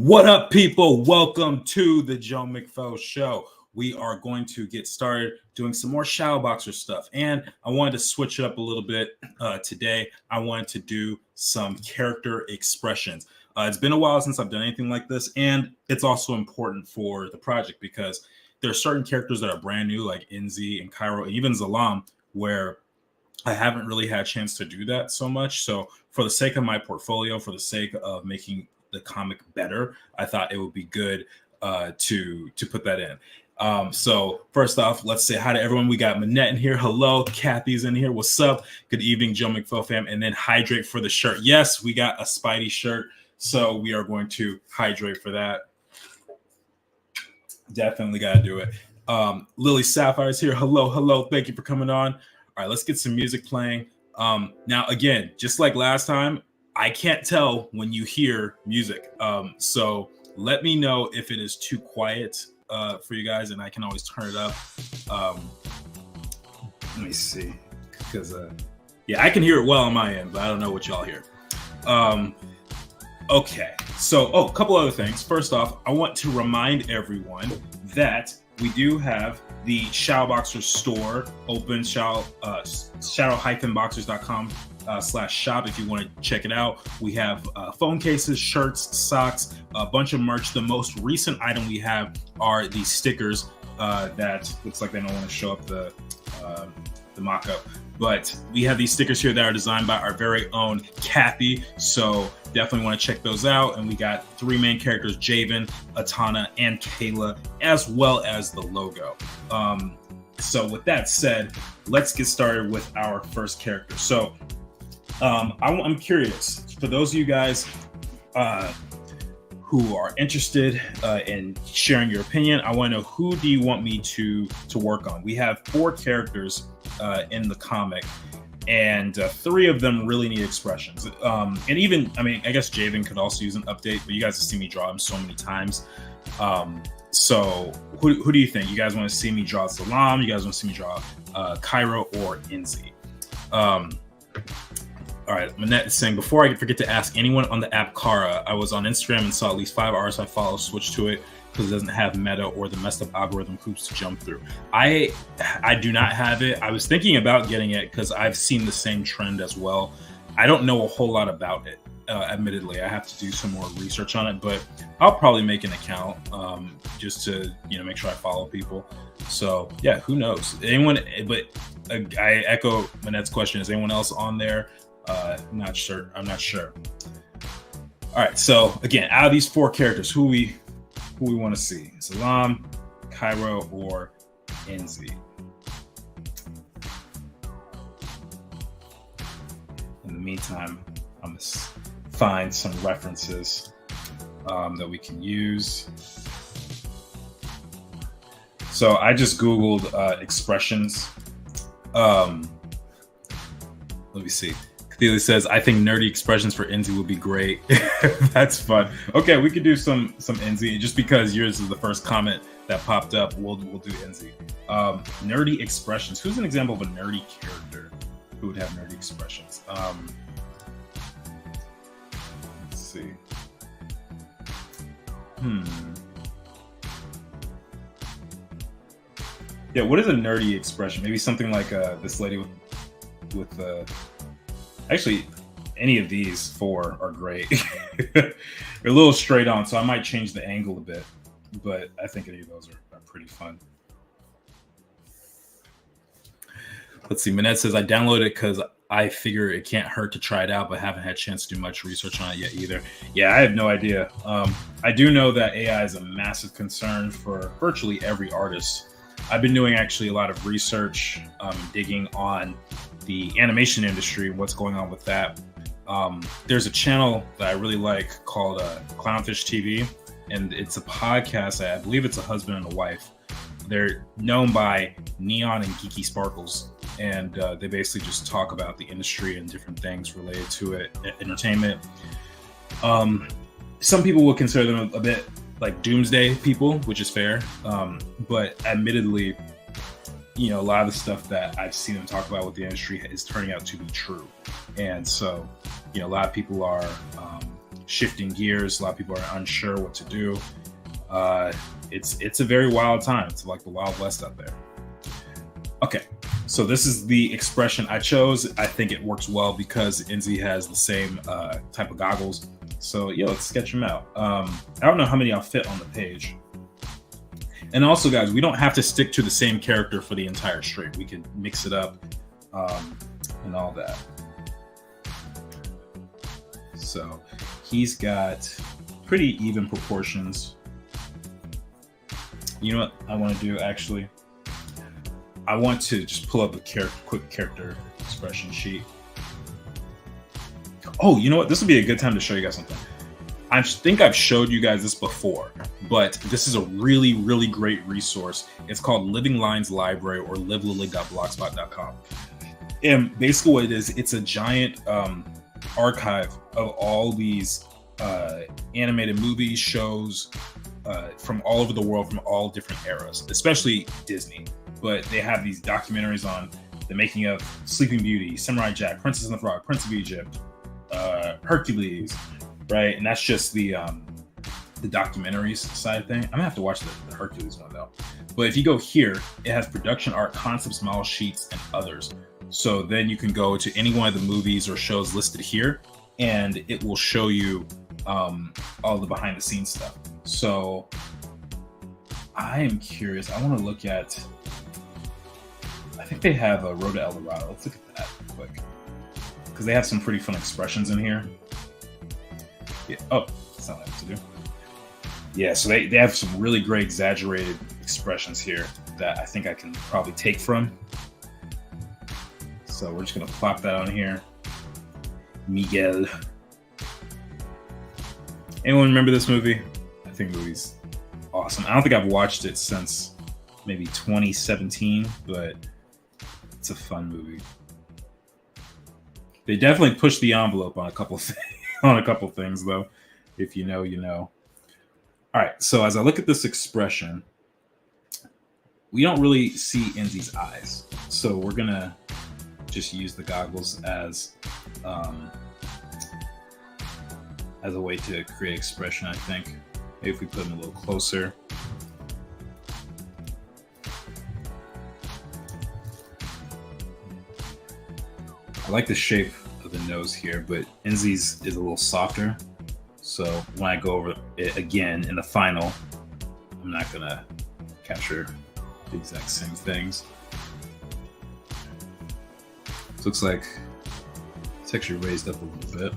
What up, people? Welcome to the Joe McFell Show. We are going to get started doing some more Shadowboxer stuff. And I wanted to switch it up a little bit today. I wanted to do some character expressions. It's been a while since I've done anything like this. And it's also important for the project because there are certain characters that are brand new, like Inzi and Cairo, and even Zalam, where I haven't really had a chance to do that so much. So for the sake of my portfolio, for the sake of making the comic better, I thought it would be good to put that in. So first off, let's say hi to everyone. We got Manette in here. Hello. Kathy's in here. What's up? Good evening, Joe McFell fam. And then hydrate for the shirt. Yes, we got a Spidey shirt. So we are going to hydrate for that. Definitely got to do it. Lily Sapphire is here. Hello. Thank you for coming on. All right, let's get some music playing. Now, again, just like last time, I can't tell when you hear music. So let me know if it is too quiet for you guys, and I can always turn it up. Let me see. Because, yeah, I can hear it well on my end, but I don't know what y'all hear. Okay. So, a couple other things. First off, I want to remind everyone that we do have the Shadowboxer store open, shadow-boxers.com /shop if you want to check it out. We have phone cases, shirts, socks, a bunch of merch. The most recent item we have are these stickers that looks like they don't want to show up the mock-up. But we have these stickers here that are designed by our very own Kathy. So definitely want to check those out. And we got three main characters, Javen, Atana, and Kayla, as well as the logo. So with that said, let's get started with our first character. So I'm curious, for those of you guys who are interested in sharing your opinion, I want to know, who do you want me to work on? We have 4 characters in the comic, and 3 of them really need expressions. And even, I mean, I guess Javen could also use an update, but you guys have seen me draw him so many times. So who do you think? You guys want to see me draw Zalam? You guys want to see me draw Cairo or Inzi? All right, Manette is saying, before I forget to ask anyone on the app Kara, I was on Instagram and saw at least 5 artists I follow switch to it because it doesn't have meta or the messed up algorithm hoops to jump through. I do not have it. I was thinking about getting it because I've seen the same trend as well. I don't know a whole lot about it, admittedly. I have to do some more research on it, but I'll probably make an account just to make sure I follow people. So yeah, who knows? Anyone? But I echo Manette's question. Is anyone else on there? I'm not sure. All right. So again, out of these 4 characters, who we want to see? Zalam, Cairo, or Inzi? In the meantime, I'm gonna find some references that we can use. So I just Googled expressions. Let me see. Cathelia says, I think nerdy expressions for Inzi would be great. That's fun. Okay, we could do some Inzi. Just because yours is the first comment that popped up, we'll do Inzi. Nerdy expressions. Who's an example of a nerdy character who would have nerdy expressions? Let's see. Yeah, what is a nerdy expression? Maybe something like this lady with actually, any of these 4 are great. They're a little straight on, so I might change the angle a bit, but I think any of those are pretty fun. Let's see. Manette says, I downloaded it because I figure it can't hurt to try it out, but haven't had a chance to do much research on it yet either. Yeah, I have no idea. I do know that AI is a massive concern for virtually every artist. I've been doing actually a lot of research, digging on the animation industry, what's going on with that. There's a channel that I really like called Clownfish TV, and it's a podcast. I believe it's a husband and a wife. They're known by Neon and Geeky Sparkles, and they basically just talk about the industry and different things related to it, entertainment. Some people would consider them a bit like doomsday people, which is fair, but admittedly, a lot of the stuff that I've seen them talk about with the industry is turning out to be true. And so, a lot of people are shifting gears. A lot of people are unsure what to do. It's a very wild time. It's like the Wild West out there. Okay, so this is the expression I chose. I think it works well because Enzi has the same type of goggles. So yeah, let's sketch them out. I don't know how many I'll fit on the page. And also, guys, we don't have to stick to the same character for the entire stream. We can mix it up and all that. So he's got pretty even proportions. You know what I want to do, actually? I want to just pull up a quick character expression sheet. Oh, you know what? This would be a good time to show you guys something. I think I've showed you guys this before, but this is a really, really great resource. It's called Living Lines Library, or livelily.blogspot.com. And basically what it is, it's a giant archive of all these animated movies, shows from all over the world, from all different eras, especially Disney. But they have these documentaries on the making of Sleeping Beauty, Samurai Jack, Princess and the Frog, Prince of Egypt, Hercules, right? And that's just the documentaries side thing. I'm gonna have to watch the Hercules one though. But if you go here, it has production art, concepts, model sheets, and others. So then you can go to any one of the movies or shows listed here, and it will show you all the behind the scenes stuff. So I am curious. I want to look at, I think they have a Road to El Dorado. Let's look at that real quick, because they have some pretty fun expressions in here. Yeah. Oh, that's not what I have to do. Yeah, so they have some really great exaggerated expressions here that I think I can probably take from. So we're just going to plop that on here. Miguel. Anyone remember this movie? I think the movie's awesome. I don't think I've watched it since maybe 2017, but it's a fun movie. They definitely pushed the envelope on a couple things, though. If you know, you know. All right, so as I look at this expression, we don't really see Enzi's eyes. So we're going to just use the goggles as a way to create expression, I think. Maybe if we put them a little closer. I like the shape of the nose here, but Enzi's is a little softer. So when I go over it again in the final, I'm not gonna capture the exact same things. This looks like it's actually raised up a little bit.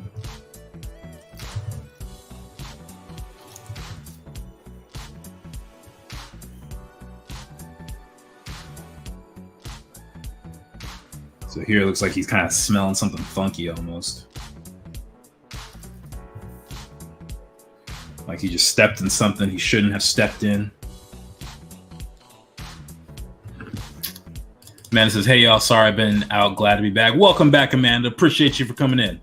So here it looks like he's kind of smelling something funky almost. Like he just stepped in something he shouldn't have stepped in. Amanda says, hey y'all, sorry I've been out, glad to be back. Welcome back, Amanda. Appreciate you for coming in.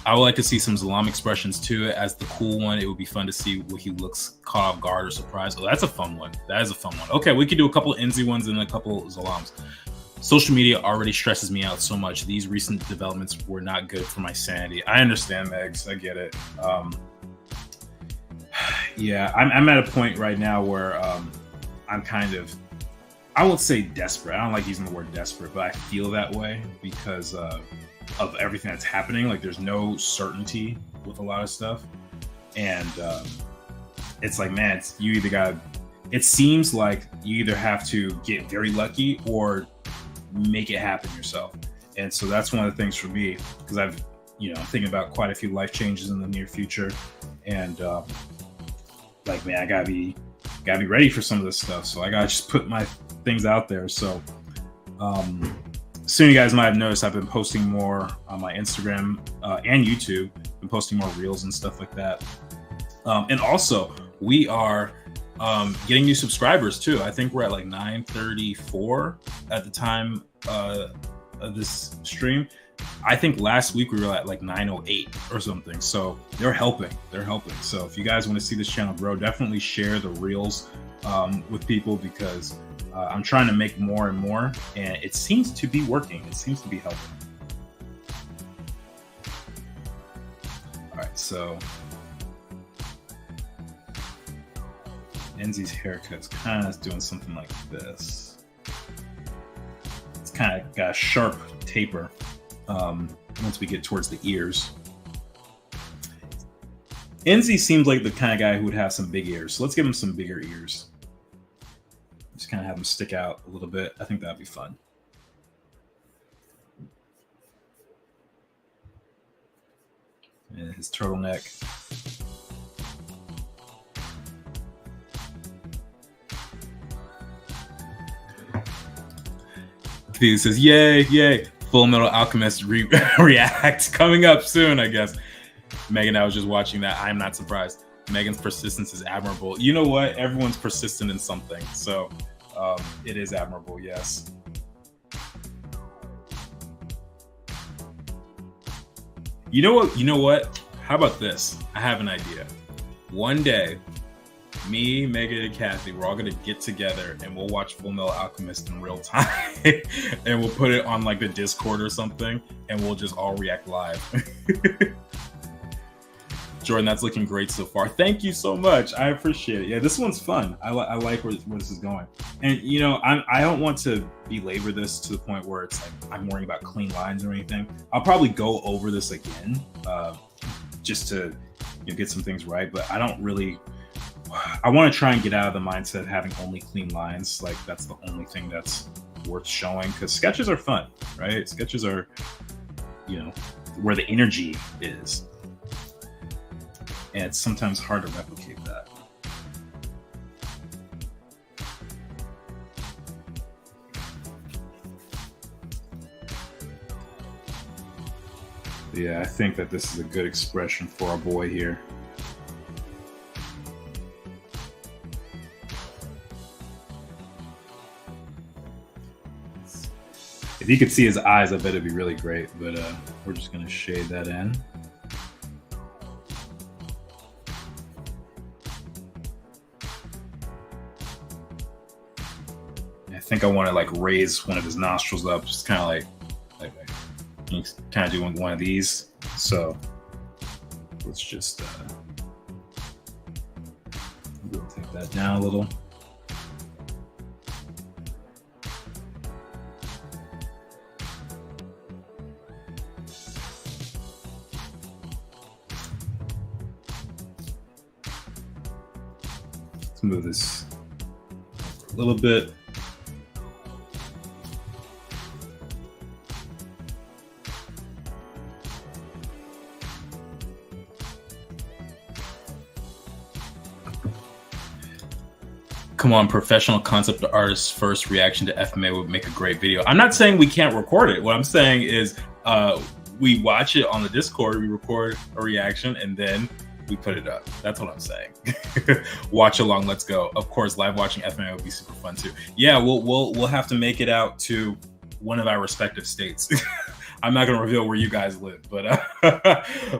I would like to see some Zalam expressions too. As the cool one, it would be fun to see what he looks caught off guard or surprised. Oh, that's a fun one. That is a fun one. Okay, we could do a couple of Enzi ones and a couple of Zalams. Social media already stresses me out so much. These recent developments were not good for my sanity. I understand, Megs. I get it. Yeah, I'm at a point right now where I'm kind of, I won't say desperate. I don't like using the word desperate, but I feel that way because of everything that's happening. Like there's no certainty with a lot of stuff. And it's like, man, you either got, it seems like you either have to get very lucky or make it happen yourself. And so that's one of the things for me, because I'm thinking about quite a few life changes in the near future. And like, man, I gotta be ready for some of this stuff. So I gotta just put my things out there. So soon you guys might have noticed I've been posting more on my Instagram and YouTube. I've been posting more reels and stuff like that. And also we are getting new subscribers too. I think we're at like 934 at the time of this stream. I think last week we were at like 908 or something. So they're helping. So if you guys want to see this channel grow, definitely share the reels with people, because I'm trying to make more and more, and it seems to be working. It seems to be helping. All right, so Enzi's haircut's kind of doing something like this. It's kind of got a sharp taper once we get towards the ears. Enzi seems like the kind of guy who would have some big ears. So let's give him some bigger ears. Just kind of have them stick out a little bit. I think that'd be fun. And his turtleneck. He says, "Yay, yay! Full Metal Alchemist react coming up soon, I guess." Megan, I was just watching that. I'm not surprised. Megan's persistence is admirable. You know what? Everyone's persistent in something, so it is admirable. Yes. You know what? You know what? How about this? I have an idea. One day, me, Megan, and Kathy, we're all gonna get together and we'll watch Full Metal Alchemist in real time, and we'll put it on like the Discord or something, and we'll just all react live. Jordan, that's looking great so far. Thank you so much. I appreciate it. Yeah, this one's fun. I like where this is going. And you know, I don't want to belabor this to the point where it's like I'm worrying about clean lines or anything. I'll probably go over this again, just to get some things right. But I don't really. I want to try and get out of the mindset of having only clean lines. Like that's the only thing that's worth showing, because sketches are fun, right? Sketches are, where the energy is. And it's sometimes hard to replicate that. Yeah, I think that this is a good expression for our boy here. If you could see his eyes, I bet it'd be really great, but we're just gonna shade that in. I think I want to like raise one of his nostrils up, just kind of like he's kind of doing one of these. So let's just we'll take that down a little. Let's move this a little bit. Come on, professional concept artist's first reaction to FMA would make a great video. I'm not saying we can't record it. What I'm saying is we watch it on the Discord, we record a reaction, and then we put it up. That's what I'm saying. Watch along, let's go. Of course, live watching FMA would be super fun too. Yeah, we'll have to make it out to one of our respective states. I'm not gonna reveal where you guys live, but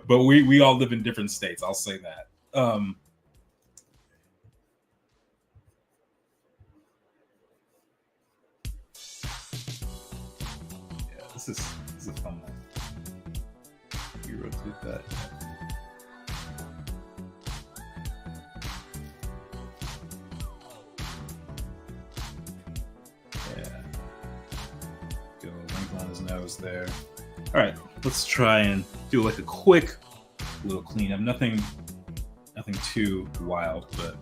but we all live in different states. I'll say that. This is a fun one. You rotate that. Yeah. Go wrinkle on his nose there. All right, let's try and do like a quick little cleanup. Nothing too wild, but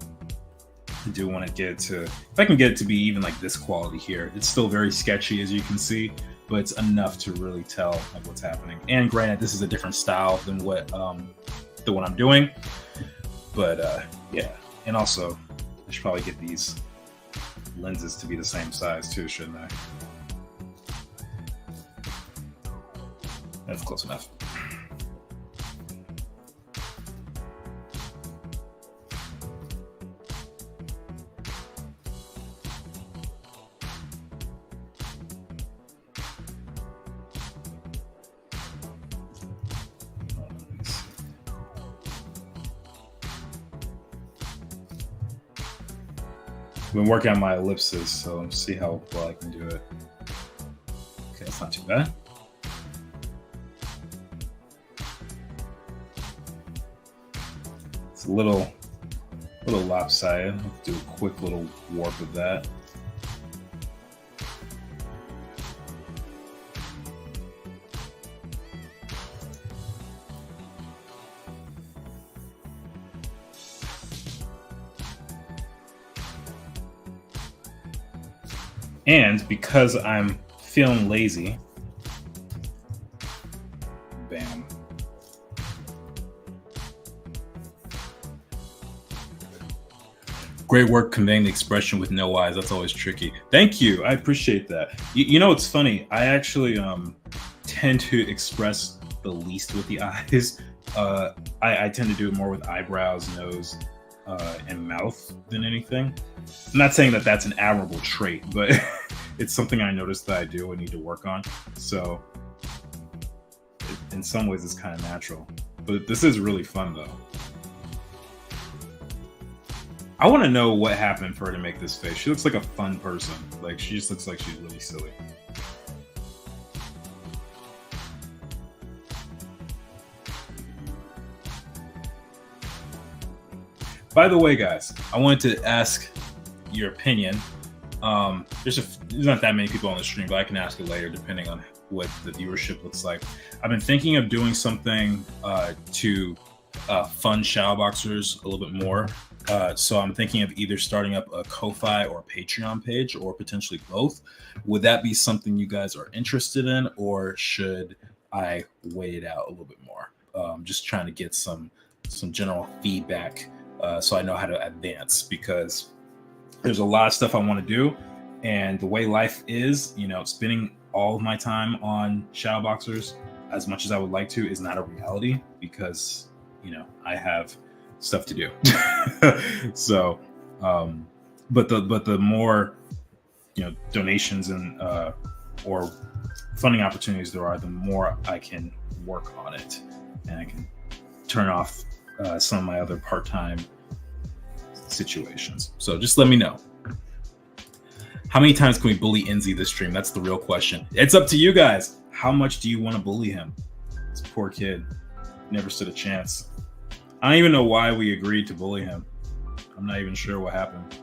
I do want to get it to, if I can get it to be even like this quality here. It's still very sketchy, as you can see, but it's enough to really tell like what's happening. And granted, this is a different style than what the one I'm doing, but yeah. And also, I should probably get these lenses to be the same size too, shouldn't I? That's close enough. I've been working on my ellipses, so let's see how well I can do it. Okay, that's not too bad. It's a little A little lopsided. Let's do a quick little warp of that. And because I'm feeling lazy, bam. Great work conveying the expression with no eyes. That's always tricky. Thank you. I appreciate that. You know, it's funny. I actually tend to express the least with the eyes. I tend to do it more with eyebrows, nose, and mouth than anything. I'm not saying that that's an admirable trait, but it's something I noticed that I do and need to work on. So in some ways it's kind of natural, but this is really fun though. I want to know what happened for her to make this face. She looks like a fun person. Like, she just looks like she's really silly. By the way, guys, I wanted to ask your opinion. There's not that many people on the stream, but I can ask it later depending on what the viewership looks like. I've been thinking of doing something to fund Shadowboxers a little bit more. So I'm thinking of either starting up a Ko-Fi or Patreon page, or potentially both. Would that be something you guys are interested in, or should I wait it out a little bit more? Just trying to get some general feedback so I know how to advance, because there's a lot of stuff I want to do, and the way life is, you know, spending all of my time on Shadowboxers as much as I would like to is not a reality, because, you know, I have stuff to do. So but the more, you know, donations and or funding opportunities there are, the more I can work on it, and I can turn off some of my other part-time situations. So just let me know. How many times can we bully Enzi this stream? That's the real question. It's up to you guys. How much do you want to bully him? This poor kid never stood a chance. I don't even know why we agreed to bully him. I'm not even sure what happened.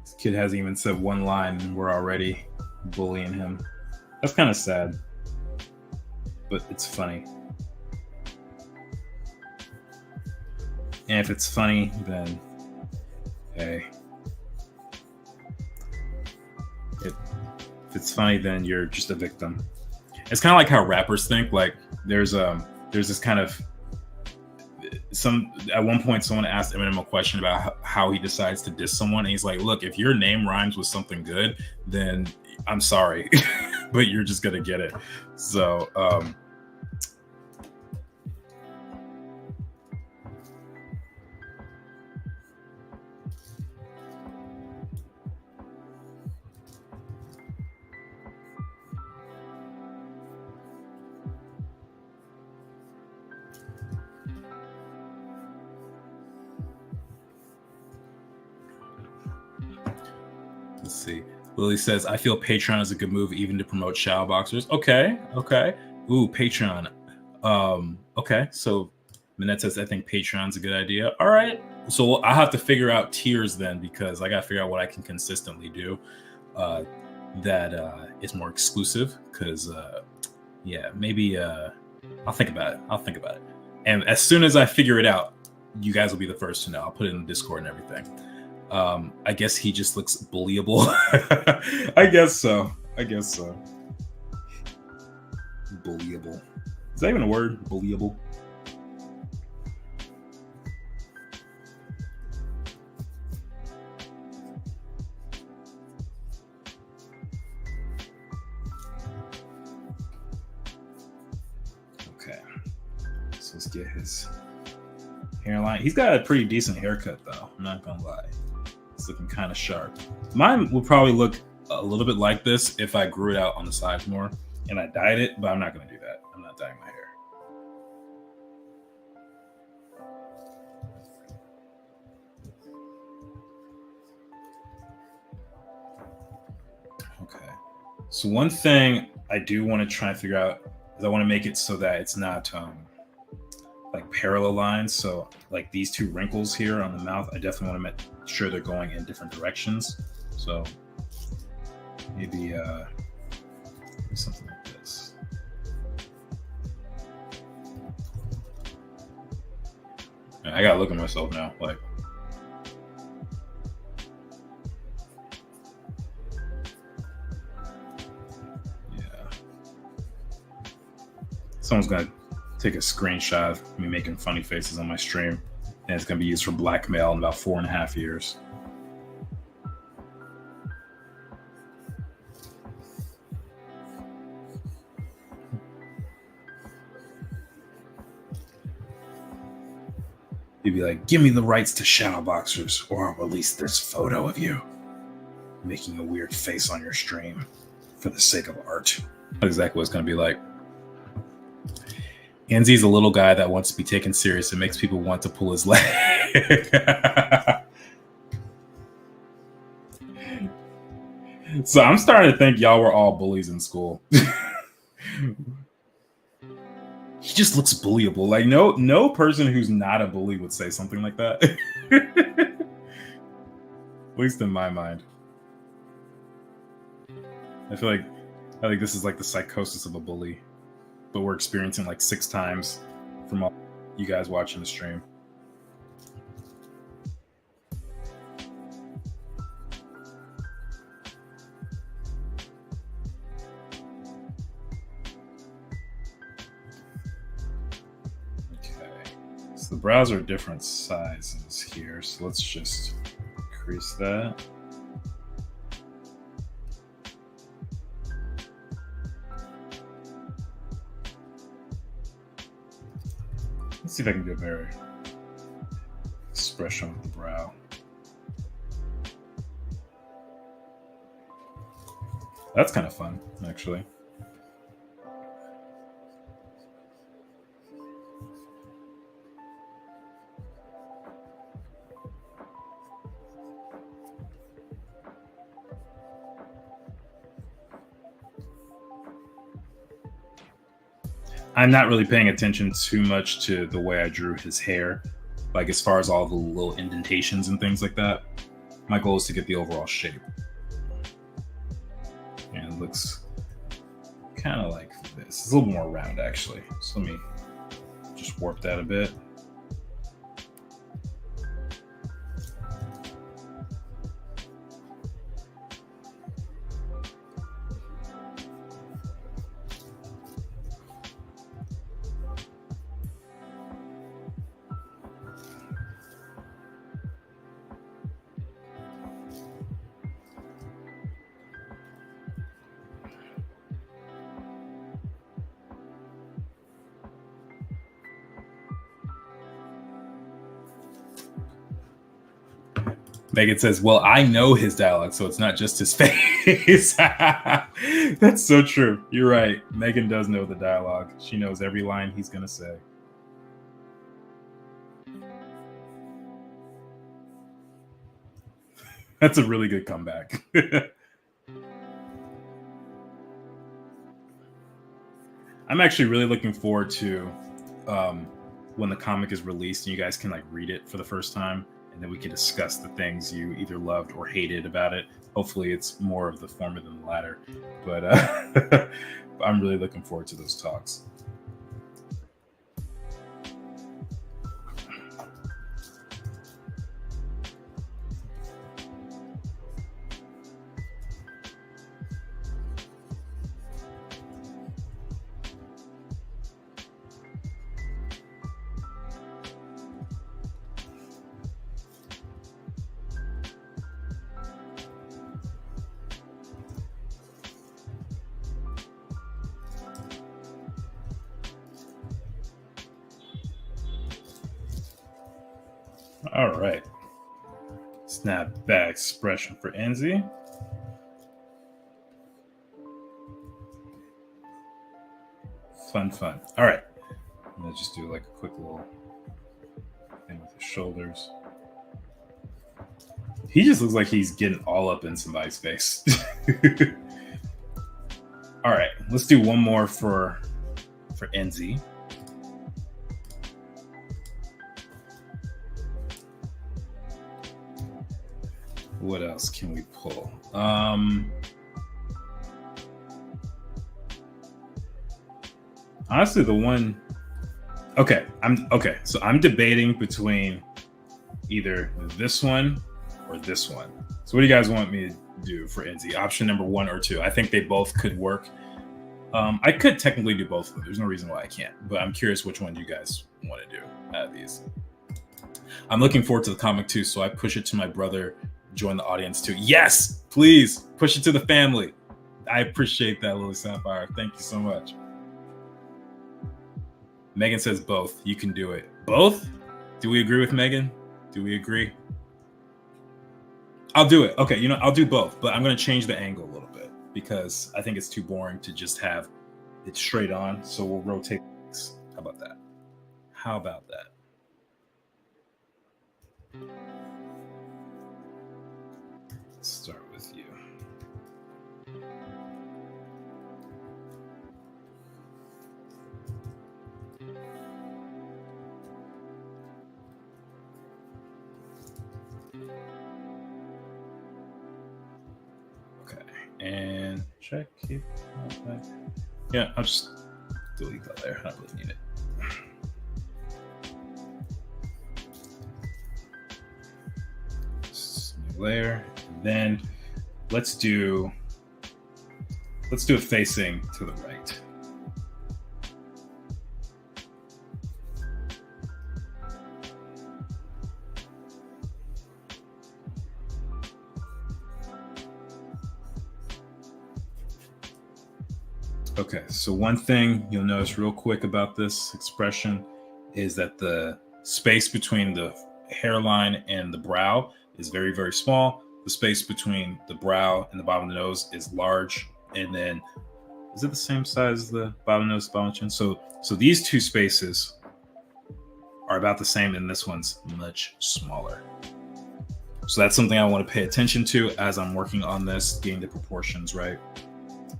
This kid hasn't even said one line and we're already bullying him. That's kind of sad, but it's funny. And if it's funny, then hey. If it's funny, then you're just a victim. It's kind of like how rappers think. Like there's this kind of at one point someone asked Eminem a question about how he decides to diss someone, and he's like, look, if your name rhymes with something good, then I'm sorry, but you're just gonna get it. So let's see. Lily says, I feel Patreon is a good move even to promote Shadowboxers. Okay. Ooh, Patreon. Okay. So Minette says, I think Patreon's a good idea. All right. So I'll have to figure out tiers then, because I got to figure out what I can consistently do that is more exclusive. Because, yeah, maybe I'll think about it. And as soon as I figure it out, you guys will be the first to know. I'll put it in the Discord and everything. I guess he just looks bullyable. I guess so. Bullyable. Is that even a word? Bullyable. Okay. So let's get his hairline. He's got a pretty decent haircut though. I'm not gonna lie. It's looking kind of sharp. Mine will probably look a little bit like this if I grew it out on the sides more and I dyed it, but I'm not going to do that. I'm not dyeing my hair. Okay. So one thing I do want to try and figure out is I want to make it so that it's not like parallel lines. So like these two wrinkles here on the mouth, I definitely want to make sure they're going in different directions. So maybe something like this. I gotta look at myself now. Like, yeah. Someone's gonna take a screenshot of me making funny faces on my stream, and it's gonna be used for blackmail in about 4.5 years. He'd be like, give me the rights to Shadowboxers, or I'll release this photo of you making a weird face on your stream for the sake of art. That's exactly what it's going to be like. Enzy's a little guy that wants to be taken serious and makes people want to pull his leg. So I'm starting to think y'all were all bullies in school. He just looks bullyable. Like no person who's not a bully would say something like that. At least in my mind. I think this is like the psychosis of a bully, but we're experiencing like 6 times from all you guys watching the stream. The brows are different sizes here, so let's just increase that. Let's see if I can do a better expression with the brow. That's kind of fun, actually. I'm not really paying attention too much to the way I drew his hair, like as far as all the little indentations and things like that. My goal is to get the overall shape. And it looks kind of like this. It's a little more round, actually. So let me just warp that a bit. Megan says, well, I know his dialogue, so it's not just his face. That's so true. You're right. Megan does know the dialogue. She knows every line he's going to say. That's a really good comeback. I'm actually really looking forward to when the comic is released and you guys can like read it for the first time. And then we can discuss the things you either loved or hated about it. Hopefully it's more of the former than the latter. But I'm really looking forward to those talks. All right. Snap back expression for Enzy. Fun. All right. Let's just do like a quick little thing with his shoulders. He just looks like he's getting all up in somebody's face. All right, let's do one more for NZ. What else can we pull? Honestly, the one. Okay, So I'm debating between either this one or this one. So what do you guys want me to do for NZ? Option number 1 or 2. I think they both could work. I could technically do both of them. There's no reason why I can't, but I'm curious which one you guys want to do out of these. I'm looking forward to the comic too, so I push it to my brother. Join the audience too. Yes, please push it to the family. I appreciate that, Lily Sapphire. Thank you so much. Megan says both. You can do it. Both? Do we agree with Megan? Do we agree? I'll do it. Okay, I'll do both, but I'm going to change the angle a little bit because I think it's too boring to just have it straight on. So we'll rotate. How about that? Let's start with you. Okay, and check. Yeah, I'll just delete that there. I don't really need it. Layer. Then let's do it facing to the right. Okay, so one thing you'll notice real quick about this expression is that the space between the hairline and the brow is very, very small. The space between the brow and the bottom of the nose is large. And then, is it the same size as the bottom of the nose, bottom of the chin? So these two spaces are about the same, and this one's much smaller. So that's something I want to pay attention to as I'm working on this, getting the proportions right.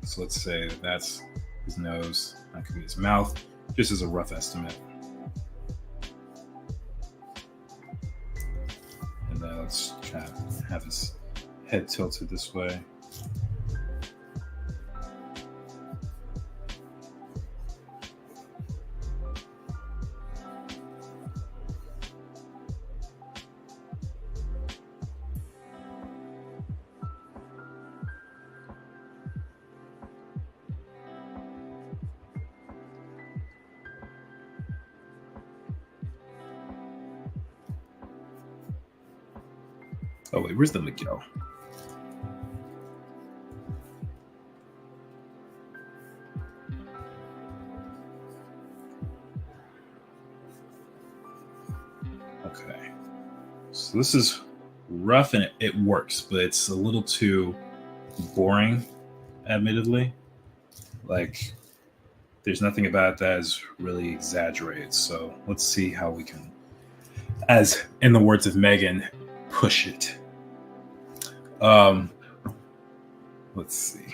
So let's say that's his nose. That could be his mouth, just as a rough estimate. And then let's try to have his head tilted this way. Oh wait, where's the Miguel? Okay, so this is rough and it works, but it's a little too boring, admittedly. Like, there's nothing about that is really exaggerated. So let's see how we can, as in the words of Megan, push it. Let's see.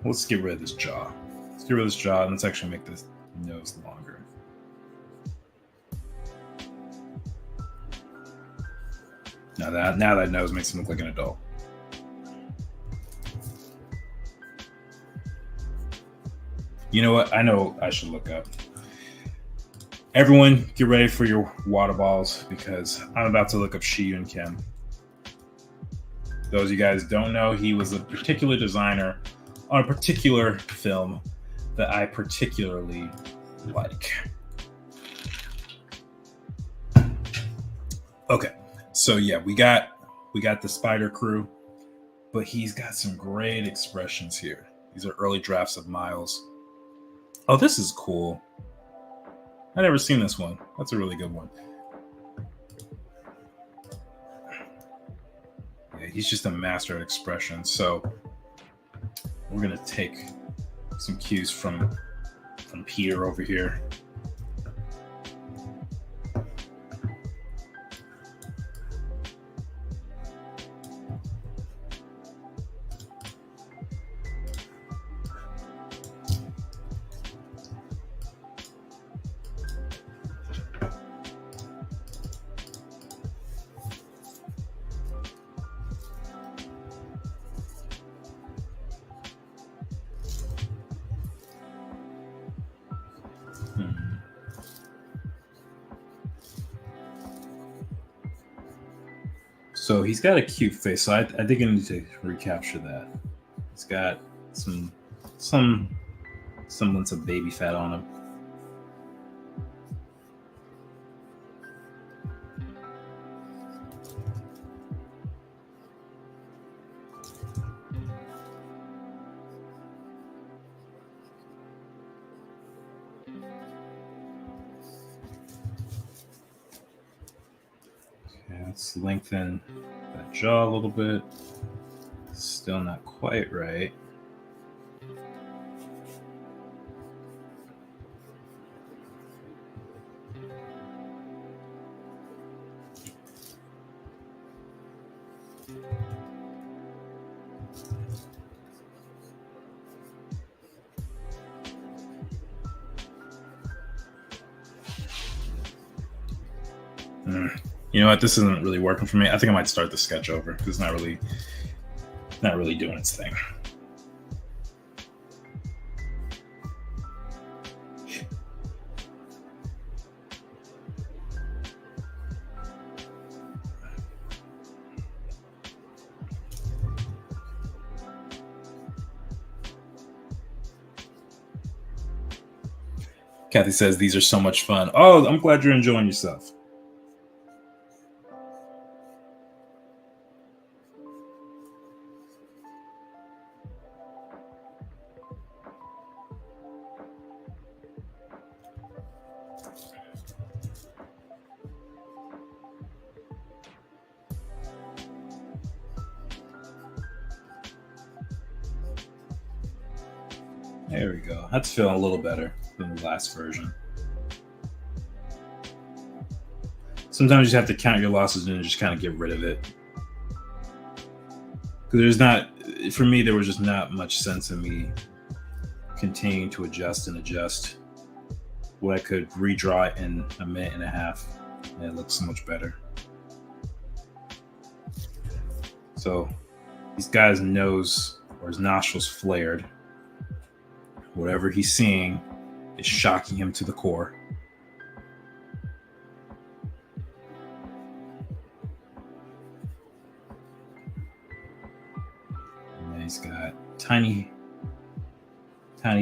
Let's get rid of this jaw. Let's get rid of this jaw and let's actually make this nose longer. Now that nose makes him look like an adult. You know what? I know I should look up. Everyone, get ready for your water balls because I'm about to look up Shi Yun Kim. Those of you guys don't know, he was a particular designer on a particular film that I particularly like. Okay, so yeah, we got the Spider Crew, but he's got some great expressions here. These are early drafts of Miles. Oh, this is cool. I've never seen this one. That's a really good one. Yeah, he's just a master at expression. So we're gonna take some cues from Peter over here. So he's got a cute face. So I think I need to recapture that. He's got some semblance of baby fat on him. Let's lengthen that jaw a little bit. Still not quite right. You know what? This isn't really working for me. I think I might start the sketch over because it's not really doing its thing. Kathy says these are so much fun. Oh, I'm glad you're enjoying yourself. There we go. That's feeling a little better than the last version. Sometimes you have to count your losses and just kind of get rid of it. Because for me, there was just not much sense in me continuing to adjust and adjust when I could redraw it in a minute and a half and it looks so much better. So this guy's nose or his nostrils flared. Whatever he's seeing is shocking him to the core. And then he's got tiny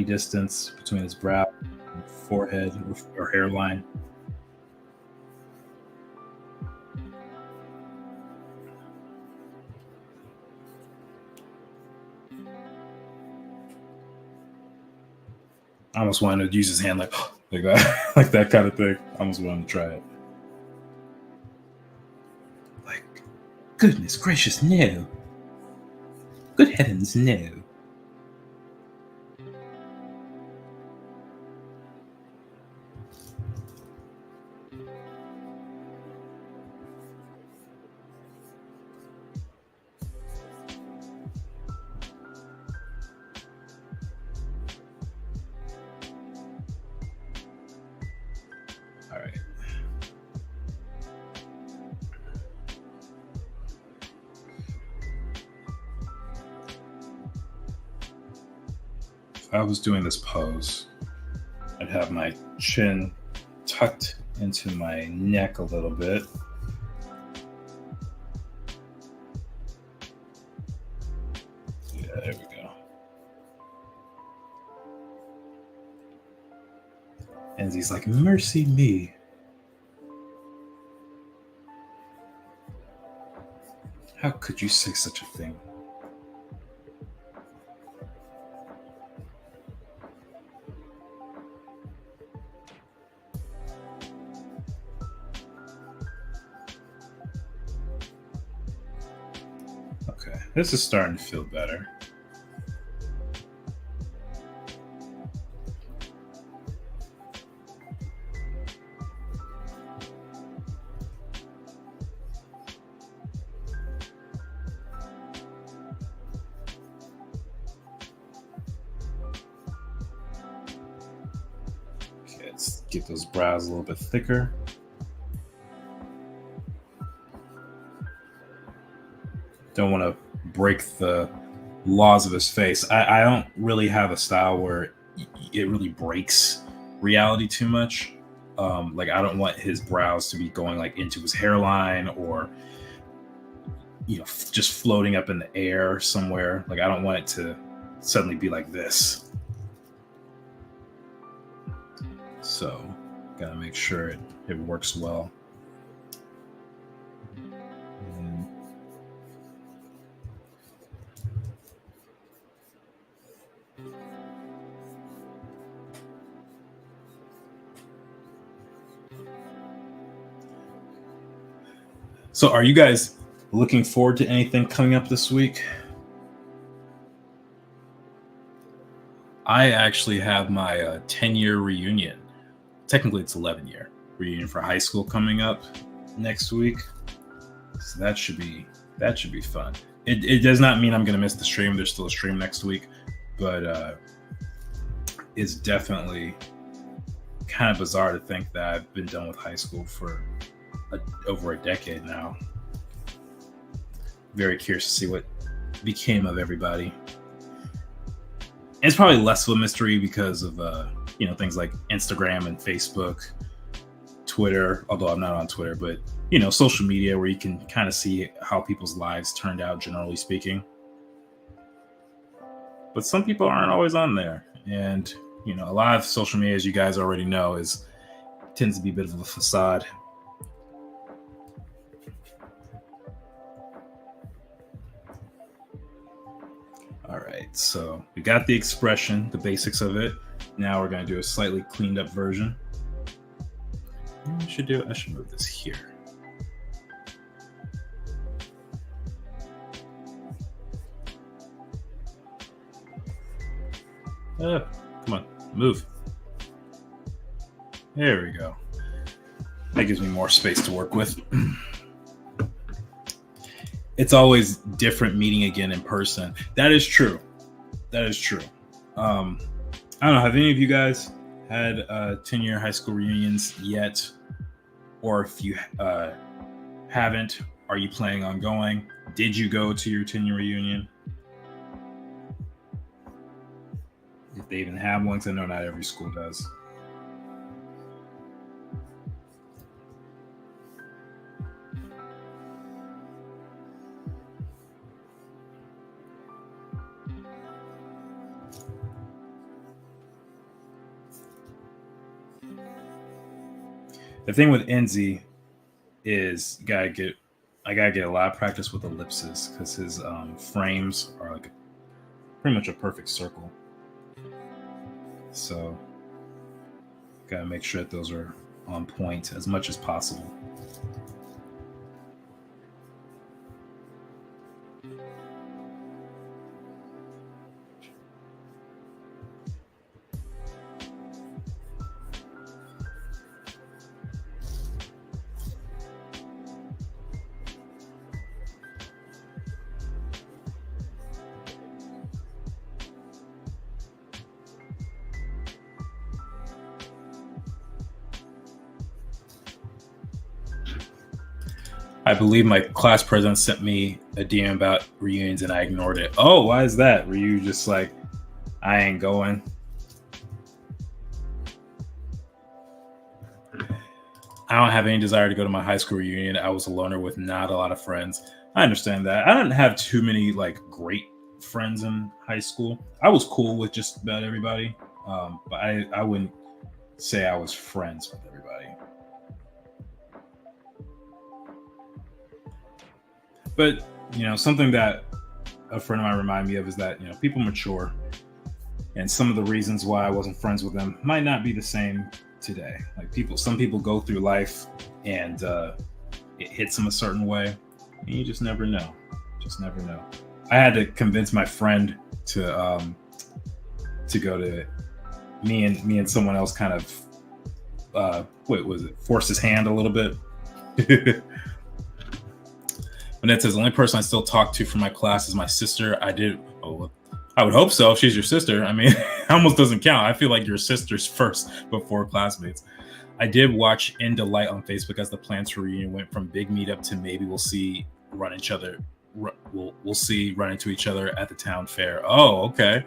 distance between his brow and forehead or hairline. I almost wanted to use his hand like that, like that kind of thing. I almost wanted to try it. Like, goodness gracious, no. Good heavens, no. If I was doing this pose, I'd have my chin tucked into my neck a little bit. Yeah, there we go. And he's like, mercy me. How could you say such a thing? Okay, this is starting to feel better. Let's get those brows a little bit thicker. Don't want to break the laws of his face. I don't really have a style where it really breaks reality too much. Like I don't want his brows to be going like into his hairline or just floating up in the air somewhere. Like I don't want it to suddenly be like this. So gotta make sure it works well. So are you guys looking forward to anything coming up this week? I actually have my 10-year reunion. Technically, it's 11-year reunion for high school coming up next week. So that should be fun. It does not mean I'm going to miss the stream. There's still a stream next week, but it's definitely kind of bizarre to think that I've been done with high school for over a decade now. Very curious to see what became of everybody. And it's probably less of a mystery because of things like Instagram and Facebook, Twitter, although I'm not on Twitter, but social media where you can kind of see how people's lives turned out, generally speaking. But some people aren't always on there. And a lot of social media, as you guys already know, tends to be a bit of a facade. All right, so we got the expression, the basics of it. Now we're going to do a slightly cleaned up version. I should move this here. Come on, move. There we go. That gives me more space to work with. It's always different meeting again in person. That is true. I don't know. Have any of you guys had 10-year high school reunions yet? Or if you haven't, are you planning on going? Did you go to your 10-year reunion? If they even have one, because I know not every school does. The thing with Enzi is I gotta get a lot of practice with ellipses because his frames are like pretty much a perfect circle. So gotta make sure that those are on point as much as possible. I believe my class president sent me a DM about reunions and I ignored it. Oh, why is that? Were you just like, I ain't going? I don't have any desire to go to my high school reunion. I was a loner with not a lot of friends. I understand that. I didn't have too many great friends in high school. I was cool with just about everybody, but I wouldn't say I was friends with everybody. But, something that a friend of mine reminded me of is that, people mature. And some of the reasons why I wasn't friends with them might not be the same today. Some people go through life and it hits them a certain way. And you just never know. I had to convince my friend to go to me and someone else kind of, force his hand a little bit. But it says the only person I still talk to from my class is my sister. I I would hope so. If she's your sister, I mean, it almost doesn't count. I feel like your sister's first before classmates. I did watch In Delight on Facebook as the plans for reunion went from big meetup to maybe we'll see run each other. We'll see run into each other at the town fair. Oh, okay.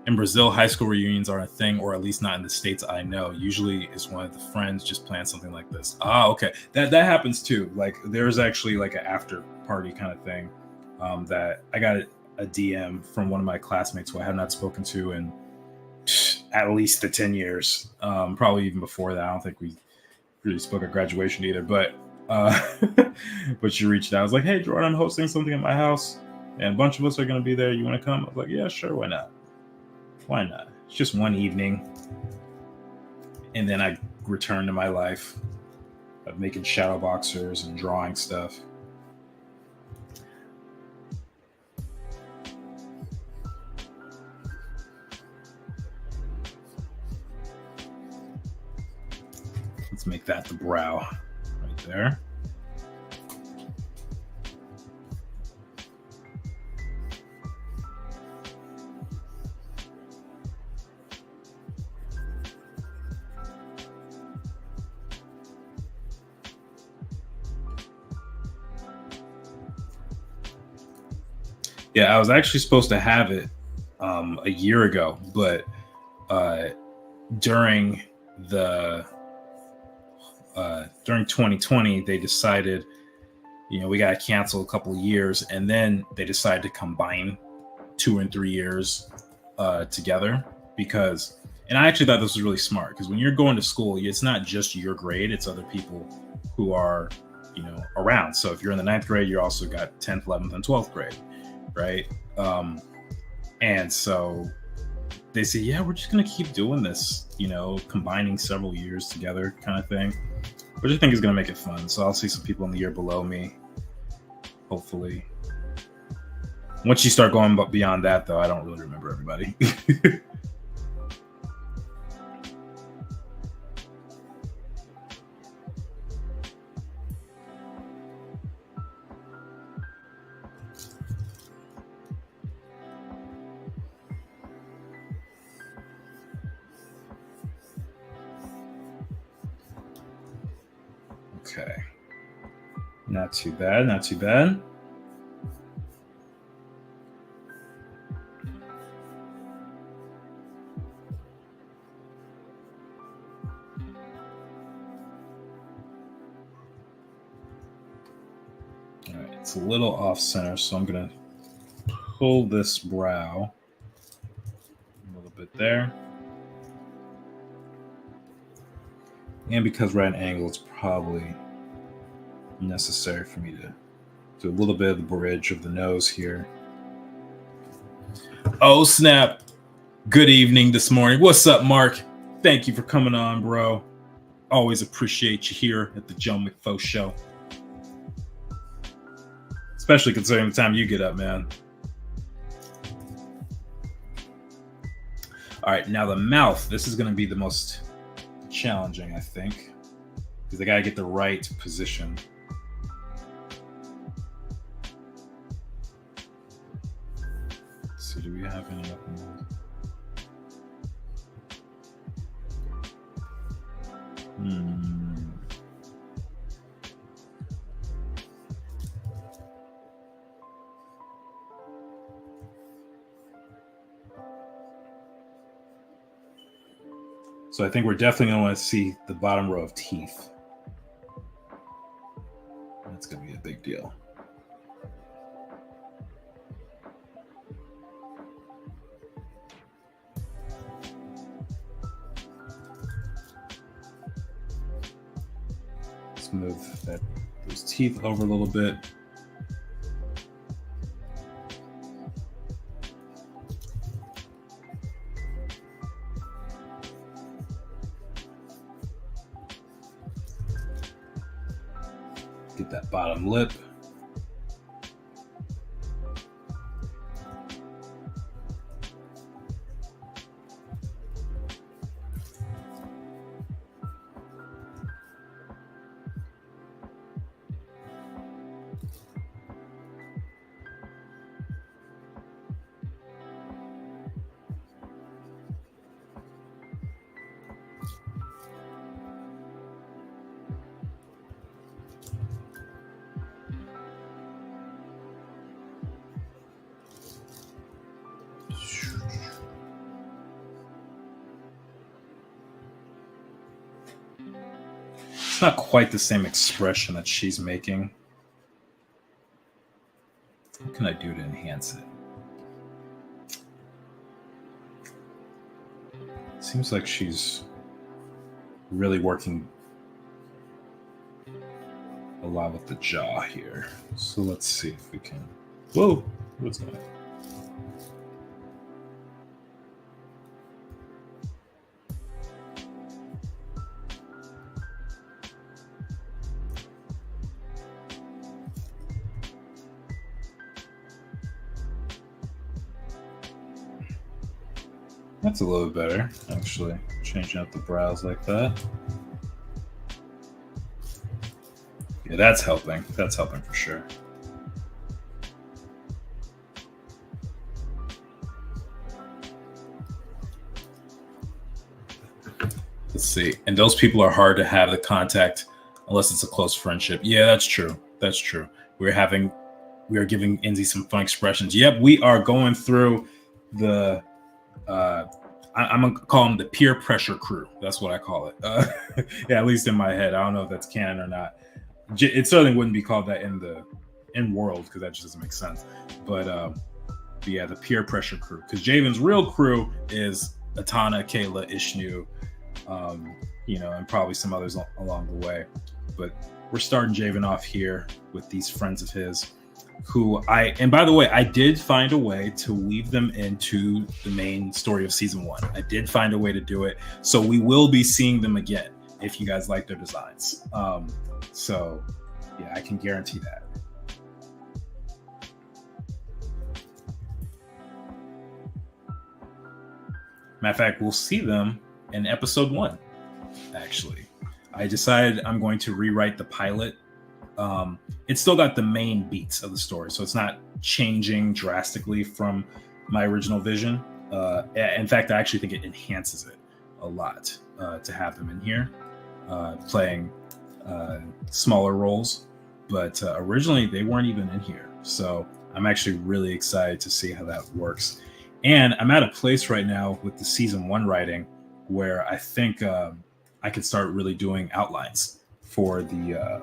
In Brazil, high school reunions are a thing, or at least not in the states I know. Usually, it's one of the friends just plan something like this. Ah, okay. That happens too. Like there's actually like an after party kind of thing that I got a DM from one of my classmates who I have not spoken to in at least the 10 years, probably even before that. I don't think we really spoke at graduation either, but but she reached out. I was like, hey, Jordan, I'm hosting something at my house and a bunch of us are going to be there. You want to come? I was like, yeah, sure. Why not? Why not? It's just one evening. And then I returned to my life of making shadow boxers and drawing stuff. Let's make that the brow right there. Yeah, I was actually supposed to have it a year ago, but during the during 2020, they decided, we got to cancel a couple of years, and then they decided to combine 2 and 3 years together because, and I actually thought this was really smart because when you're going to school, it's not just your grade; it's other people who are, around. So if you're in the 9th grade, you also got 10th, 11th, and 12th grade, right? And so they say, yeah, we're just going to keep doing this, combining several years together kind of thing, which I think is going to make it fun. So I'll see some people in the year below me, hopefully. Once you start going beyond that, though, I don't really remember everybody. Okay. Not too bad, not too bad. All right, it's a little off center, so I'm going to pull this brow a little bit there. And because we're at an angle, it's probably necessary for me to do a little bit of the bridge of the nose here. Oh, snap. Good evening this morning. What's up, Mark? Thank you for coming on, bro. Always appreciate you here at the Joe McFo Show. Especially considering the time you get up, man. All right, now the mouth. This is going to be the most challenging, I think, because I got to get the right position. Let's see, do we have any up in those? So I think we're definitely going to want to see the bottom row of teeth. That's going to be a big deal. Let's move those teeth over a little bit. Get that bottom lip. It's not quite the same expression that she's making. What can I do to enhance it? Seems like she's really working a lot with the jaw here. So let's see if we can. Whoa, what's going on? That's a little better, actually. Changing up the brows like that. Yeah, that's helping. That's helping for sure. Let's see. And those people are hard to have the contact unless it's a close friendship. Yeah, that's true. That's true. We are giving Inzi some fun expressions. Yep, we are going through the I'm gonna call them the peer pressure crew. That's what I call it. Yeah, at least in my head. I don't know if that's canon or not. It certainly wouldn't be called that in world because that just doesn't make sense. But yeah, the peer pressure crew. Because Javen's real crew is Atana, Kayla, Ishnu, and probably some others along the way. But we're starting Javen off here with these friends of his. And by the way, I did find a way to weave them into the main story of season 1. I did find a way to do it. So we will be seeing them again if you guys like their designs. So yeah, I can guarantee that. Matter of fact, we'll see them in episode 1, actually. I decided I'm going to rewrite the pilot. It's still got the main beats of the story, so it's not changing drastically from my original vision. In fact, I actually think it enhances it a lot to have them in here playing smaller roles. But originally, they weren't even in here. So I'm actually really excited to see how that works. And I'm at a place right now with the season 1 writing where I think I could start really doing outlines for the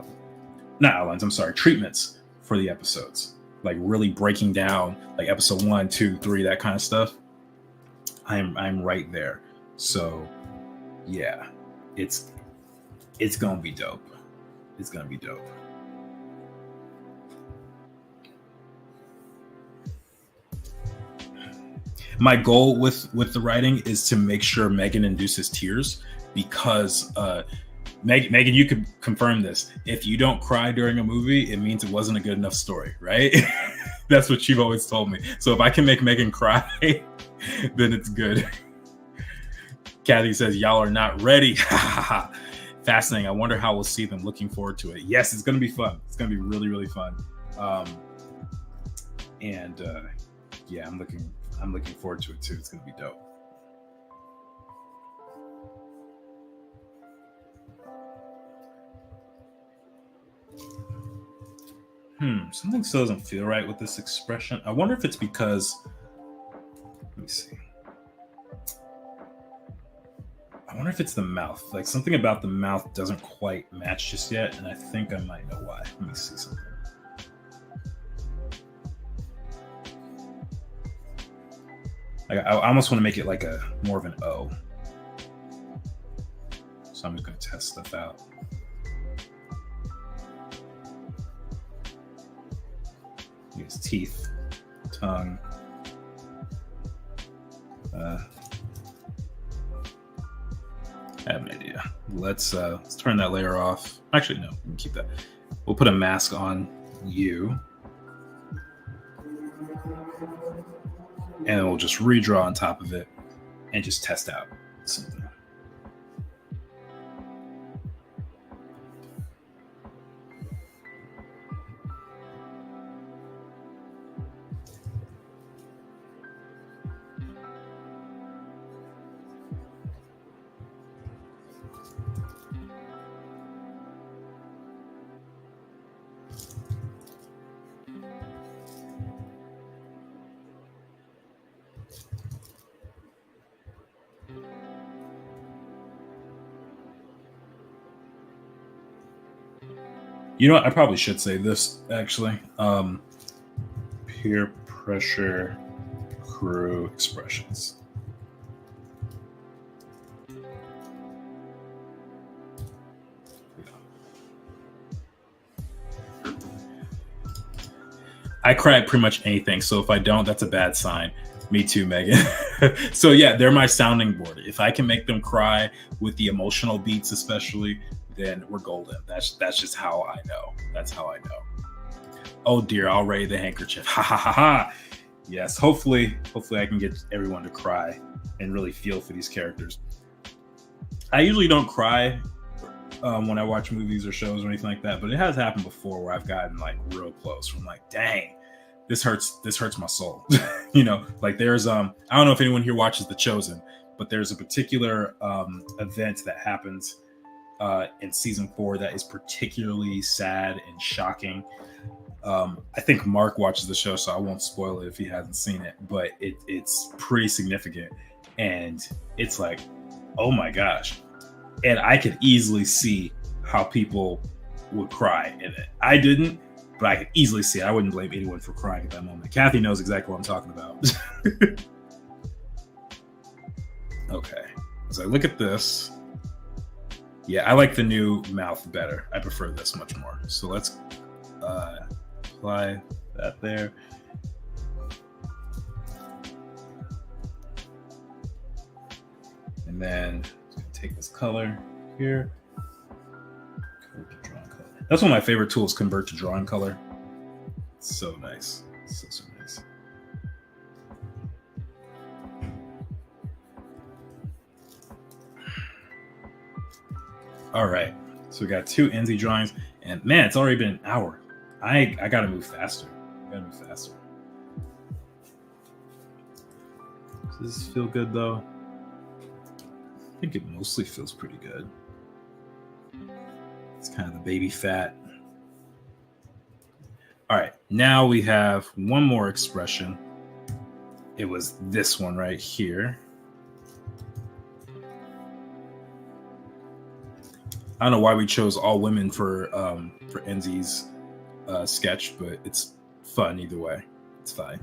treatments for the episodes, like really breaking down like episode 1, 2, 3, that kind of stuff. I'm right there. So yeah, it's gonna be dope. It's gonna be dope. My goal with the writing is to make sure Megan induces tears because Megan, you could confirm this. If you don't cry during a movie, it means it wasn't a good enough story, right? That's what you've always told me. So if I can make Megan cry, then it's good. Kathy says, y'all are not ready. Fascinating. I wonder how we'll see them. Looking forward to it. Yes, it's going to be fun. It's going to be really, really fun. Yeah, I'm looking forward to it too. It's going to be dope. Something still doesn't feel right with this expression. I wonder if it's because, let me see. I wonder if it's the mouth. Like something about the mouth doesn't quite match just yet, and I think I might know why. Let me see something. I almost want to make it like a more of an O. So I'm just going to test stuff out. Use teeth, tongue. I have an idea. Let's turn that layer off. Actually, no, we can keep that. We'll put a mask on you. And then we'll just redraw on top of it and just test out something. You know what? I probably should say this actually. Peer pressure crew expressions. I cry at pretty much anything. So if I don't, that's a bad sign. Me too, Megan. So yeah, they're my sounding board. If I can make them cry with the emotional beats, especially, then we're golden. That's just how I know. That's how I know. Oh dear, I'll raid the handkerchief. Ha ha ha ha. Yes, hopefully I can get everyone to cry and really feel for these characters. I usually don't cry when I watch movies or shows or anything like that, but it has happened before where I've gotten like real close. Where I'm like, dang, this hurts my soul. You know, like there's I don't know if anyone here watches The Chosen, but there's a particular event that happens in season 4 that is particularly sad and shocking. I think Mark watches the show, so I won't spoil it if he hasn't seen it, but it's pretty significant. And it's like, oh my gosh. And I could easily see how people would cry in it. I didn't, but I could easily see it. I wouldn't blame anyone for crying at that moment. Kathy knows exactly what I'm talking about. Okay. So I look at this. Yeah, I like the new mouth better. I prefer this much more. So let's apply that there. And then take this color here. Convert to drawing color. That's one of my favorite tools, convert to drawing color. It's so nice. So nice. All right. So we got 2 Enzy drawings, and man, it's already been an hour. I gotta move faster. Does this feel good though? I think it mostly feels pretty good. It's kind of the baby fat. All right, now we have one more expression. It was this one right here. I don't know why we chose all women for Enzy's sketch, but it's fun either way. It's fine.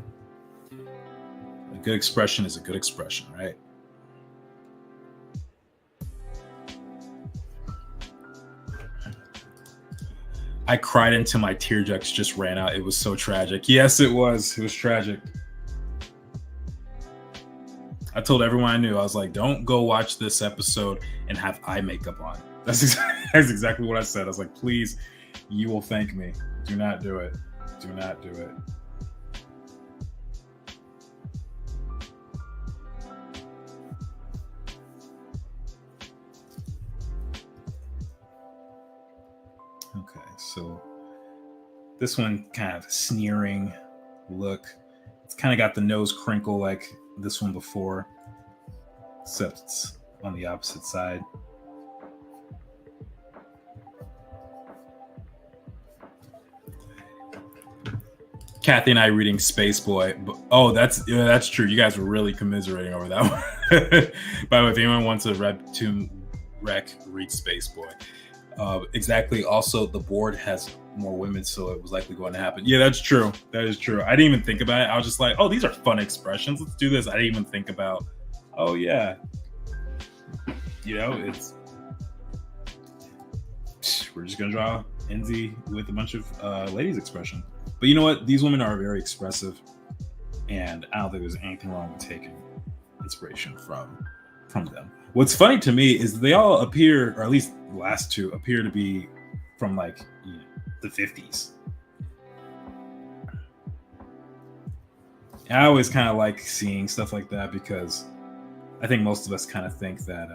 A good expression is a good expression, right? I cried until my tear ducts just ran out. It was so tragic. Yes, it was. It was tragic. I told everyone I knew, I was like, don't go watch this episode and have eye makeup on. That's exactly what I said. I was like, please, you will thank me. Do not do it. Do not do it. Okay, so this one kind of sneering look. It's kind of got the nose crinkle like this one before, except it's on the opposite side. Kathy and I reading Space Boy. Oh, that's true. You guys were really commiserating over that one. By the way, if anyone wants a Webtoon rec, read Space Boy. Exactly. Also, the board has more women, so it was likely going to happen. Yeah, that's true. That is true. I didn't even think about it. I was just like, oh, these are fun expressions. Let's do this. I didn't even think about, oh, yeah. You know, we're just going to draw Enzy with a bunch of ladies' expression. But you know what? These women are very expressive, and I don't think there's anything wrong with taking inspiration from them. What's funny to me is they all appear, or at least the last 2 appear to be from like the 50s. And I always kind of like seeing stuff like that because I think most of us kind of think that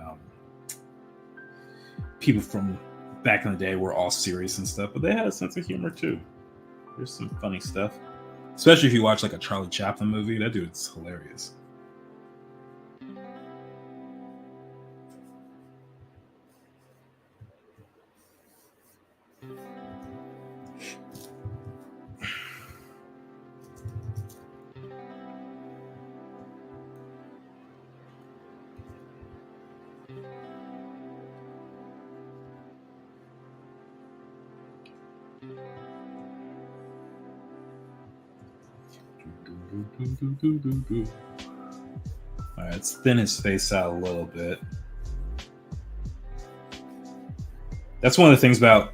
people from back in the day were all serious and stuff, but they had a sense of humor too. There's some funny stuff, especially if you watch like a Charlie Chaplin movie. That dude's hilarious. All right, let's thin his face out a little bit. That's one of the things about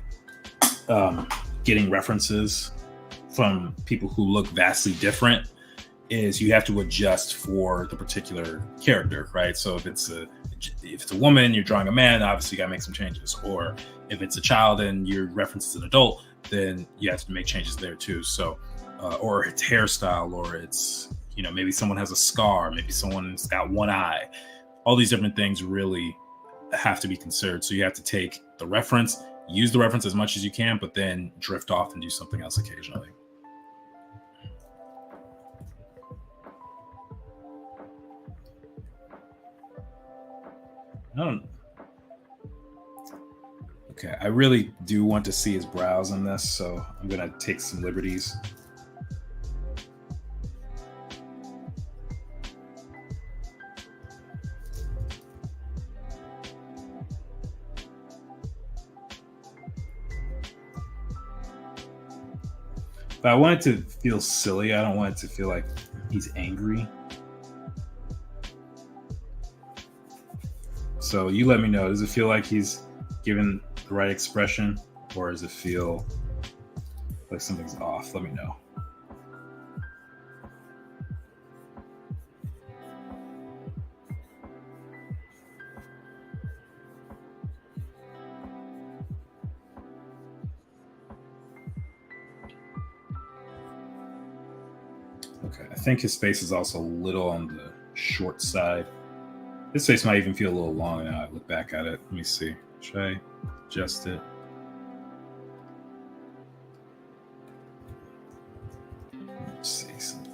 getting references from people who look vastly different is you have to adjust for the particular character, right? So if it's a woman, you're drawing a man, obviously you gotta make some changes. Or if it's a child and your reference is an adult, then you have to make changes there too. So, or it's hairstyle, or it's, you know, maybe someone has a scar, maybe someone's got one eye. All these different things really have to be considered. So you have to take the reference, use the reference as much as you can, but then drift off and do something else occasionally. Okay, I really do want to see his brows in this, so I'm gonna take some liberties. But I want it to feel silly. I don't want it to feel like he's angry. So you let me know. Does it feel like he's given the right expression, or does it feel like something's off? Let me know. Okay, I think his face is also a little on the short side. His face might even feel a little long now I look back at it. Let me see. Should I adjust it? Let's see something.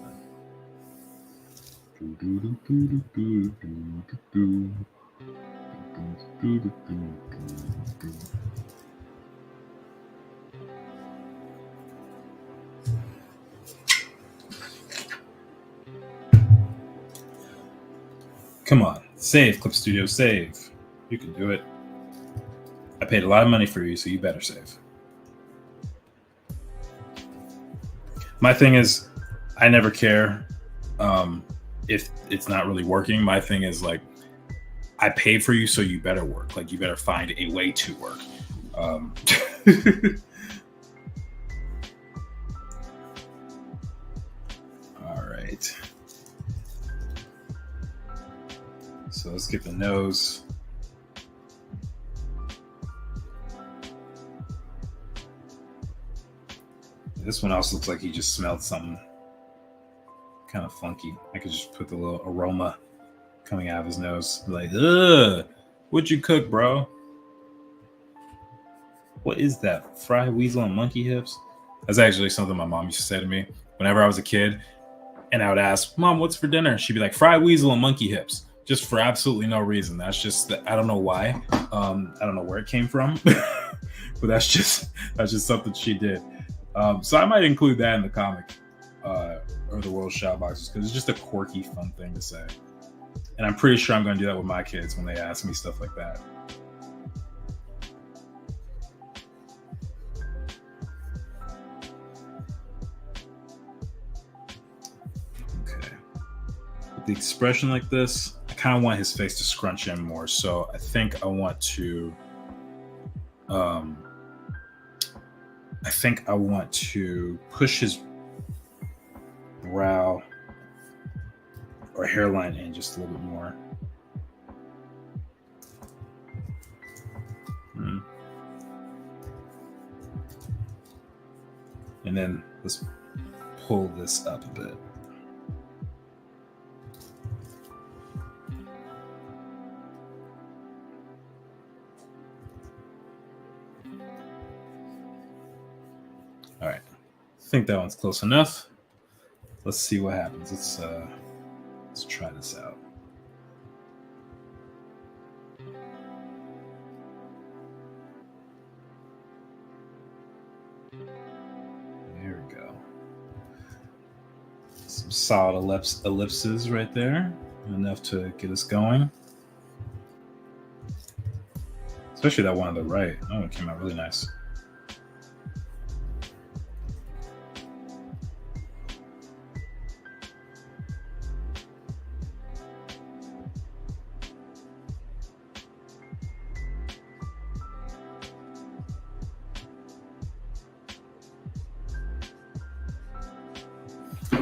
Come on, save, Clip Studio, save. You can do it. I paid a lot of money for you, so you better save. My thing is, I never care if it's not really working. My thing is like, I paid for you, so you better work. Like, you better find a way to work. All right. So let's get the nose. This one also looks like he just smelled something kind of funky. I could just put the little aroma coming out of his nose. Like, ugh, what'd you cook, bro? What is that? Fried weasel and monkey hips? That's actually something my mom used to say to me whenever I was a kid. And I would ask, Mom, what's for dinner? She'd be like, fried weasel and monkey hips. Just for absolutely no reason. That's just, I don't know why. I don't know where it came from. But that's just something she did. So I might include that in the comic or the World Shout Boxers because it's just a quirky, fun thing to say. And I'm pretty sure I'm going to do that with my kids when they ask me stuff like that. Okay. With the expression like this, I kind of want his face to scrunch in more. So I think I want to push his brow or hairline in just a little bit more. And then let's pull this up a bit. All right, I think that one's close enough. Let's see what happens. Let's try this out. There we go. Some solid ellipses right there, enough to get us going. Especially that one on the right. That one came out really nice.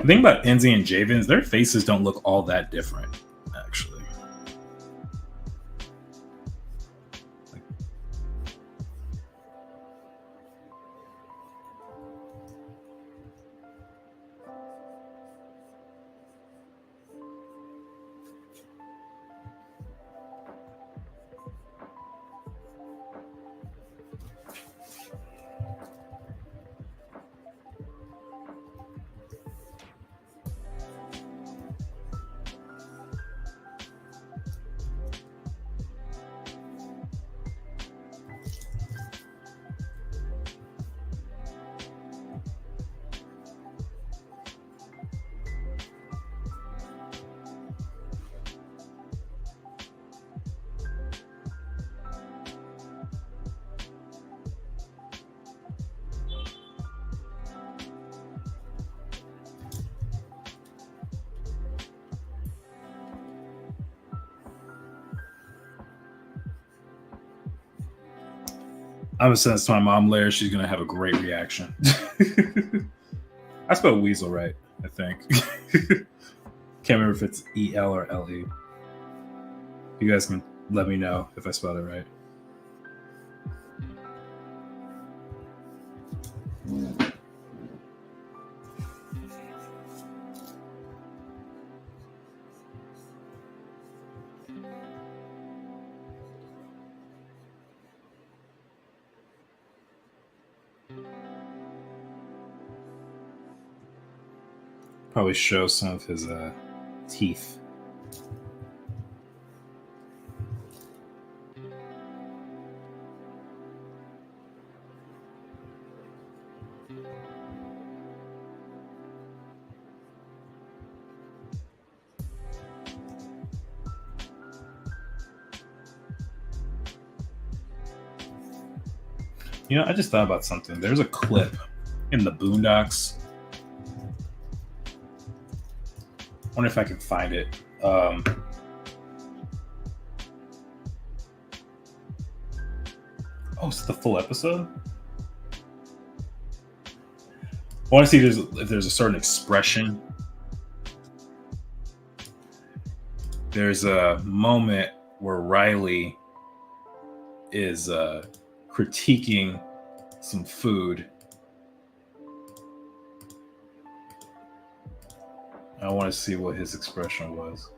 The thing about Enzi and Javen is their faces don't look all that different, actually. I'm gonna send this to my mom later. She's gonna have a great reaction. I spelled weasel right, I think. Can't remember if it's E-L or L-E. You guys can let me know if I spelled it right. Probably show some of his teeth. You know, I just thought about something. There's a clip in the Boondocks. I wonder if I can find it. Oh, is it the full episode? I want to see if there's a certain expression. There's a moment where Riley is critiquing some food. I want to see what his expression was.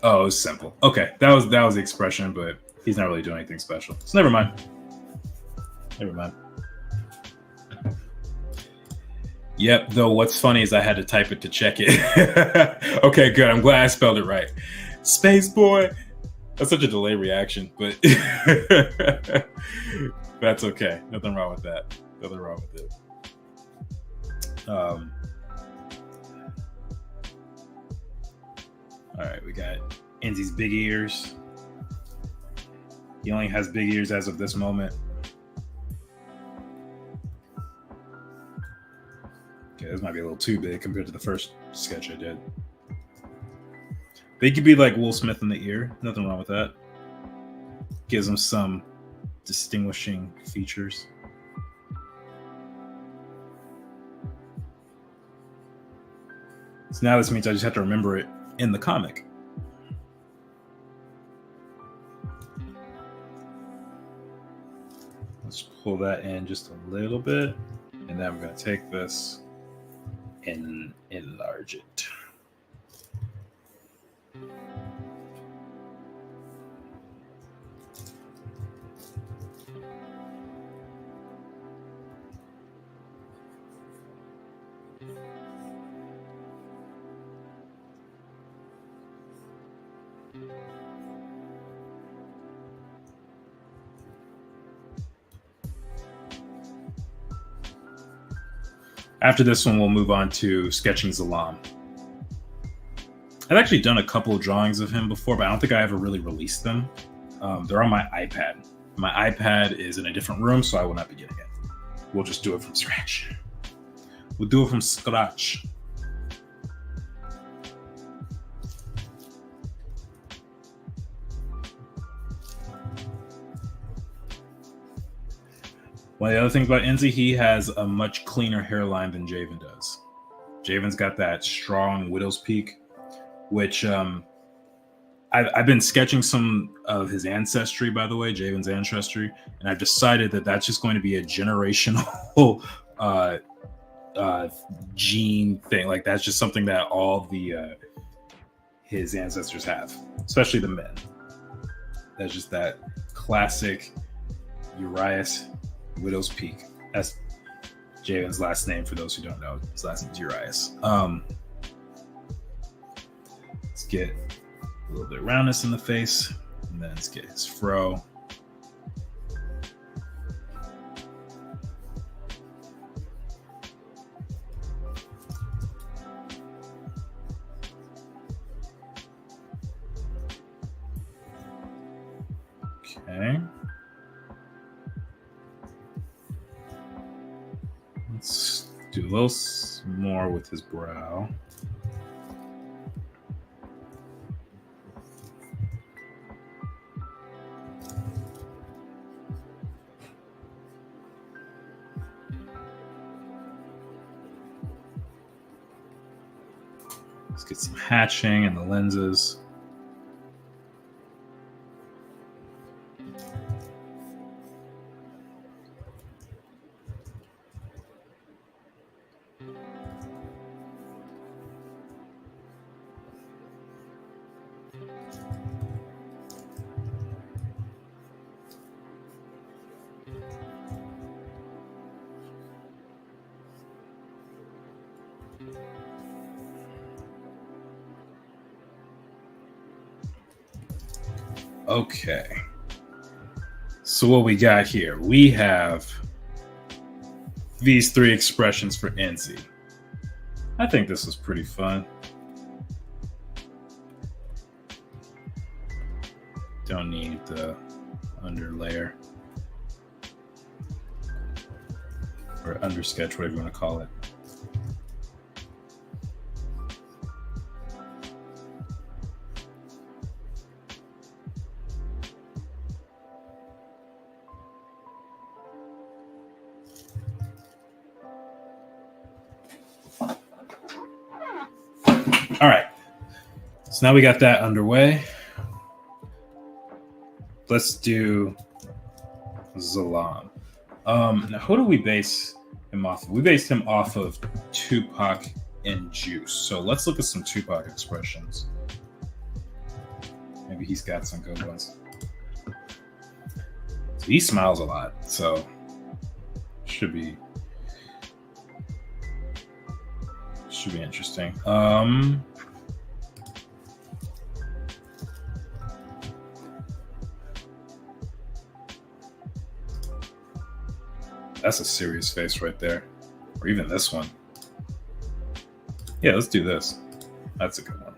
Oh, it was simple. Okay, that was the expression, but he's not really doing anything special. So never mind. Never mind. Yep, though what's funny is I had to type it to check it. Okay, good. I'm glad I spelled it right. Space Boy. That's such a delay reaction, but that's okay. Nothing wrong with that. Nothing wrong with it. All right, we got Enzi's big ears. He only has big ears as of this moment. Okay, this might be a little too big compared to the first sketch I did. But he could be like Will Smith in the ear. Nothing wrong with that. Gives him some distinguishing features. So now this means I just have to remember it in the comic. Let's pull that in just a little bit. And then I'm going to take this and enlarge it. After this one, we'll move on to sketching Zalam. I've actually done a couple of drawings of him before, but I don't think I ever really released them. They're on my iPad. My iPad is in a different room, so I will not be getting it. We'll just do it from scratch. We'll do it from scratch. One of the other things about Enzi, he has a much cleaner hairline than Javen does. Javen's got that strong widow's peak, which I've been sketching some of his ancestry, by the way, Javen's ancestry, and I've decided that that's just going to be a generational gene thing. Like that's just something that all the his ancestors have, especially the men. That's just that classic Urias widow's peak. That's Javen's last name. For those who don't know, his last name is Urias. Let's get a little bit of roundness in the face, and then let's get his fro. Okay. Let's do a little more with his brow. Let's get some hatching in the lenses. Okay. So what we got here? We have these three expressions for Enzi. I think this is pretty fun. Don't need the underlayer or undersketch, whatever you want to call it. All right, so now we got that underway. Let's do Zalam. Now, who do we base him off of? We based him off of Tupac and Juice. So let's look at some Tupac expressions. Maybe he's got some good ones. So he smiles a lot, so should be interesting. That's a serious face right there. Or even this one. Yeah, let's do this. That's a good one.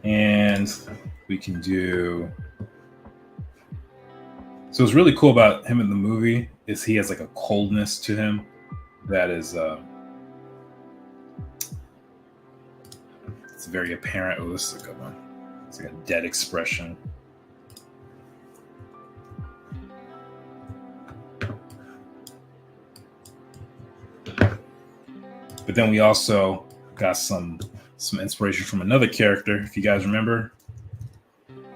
And we can do... So what's really cool about him in the movie is he has like a coldness to him that is it's very apparent. Oh, this is a good one. It's like a dead expression. But then we also got some inspiration from another character. If you guys remember,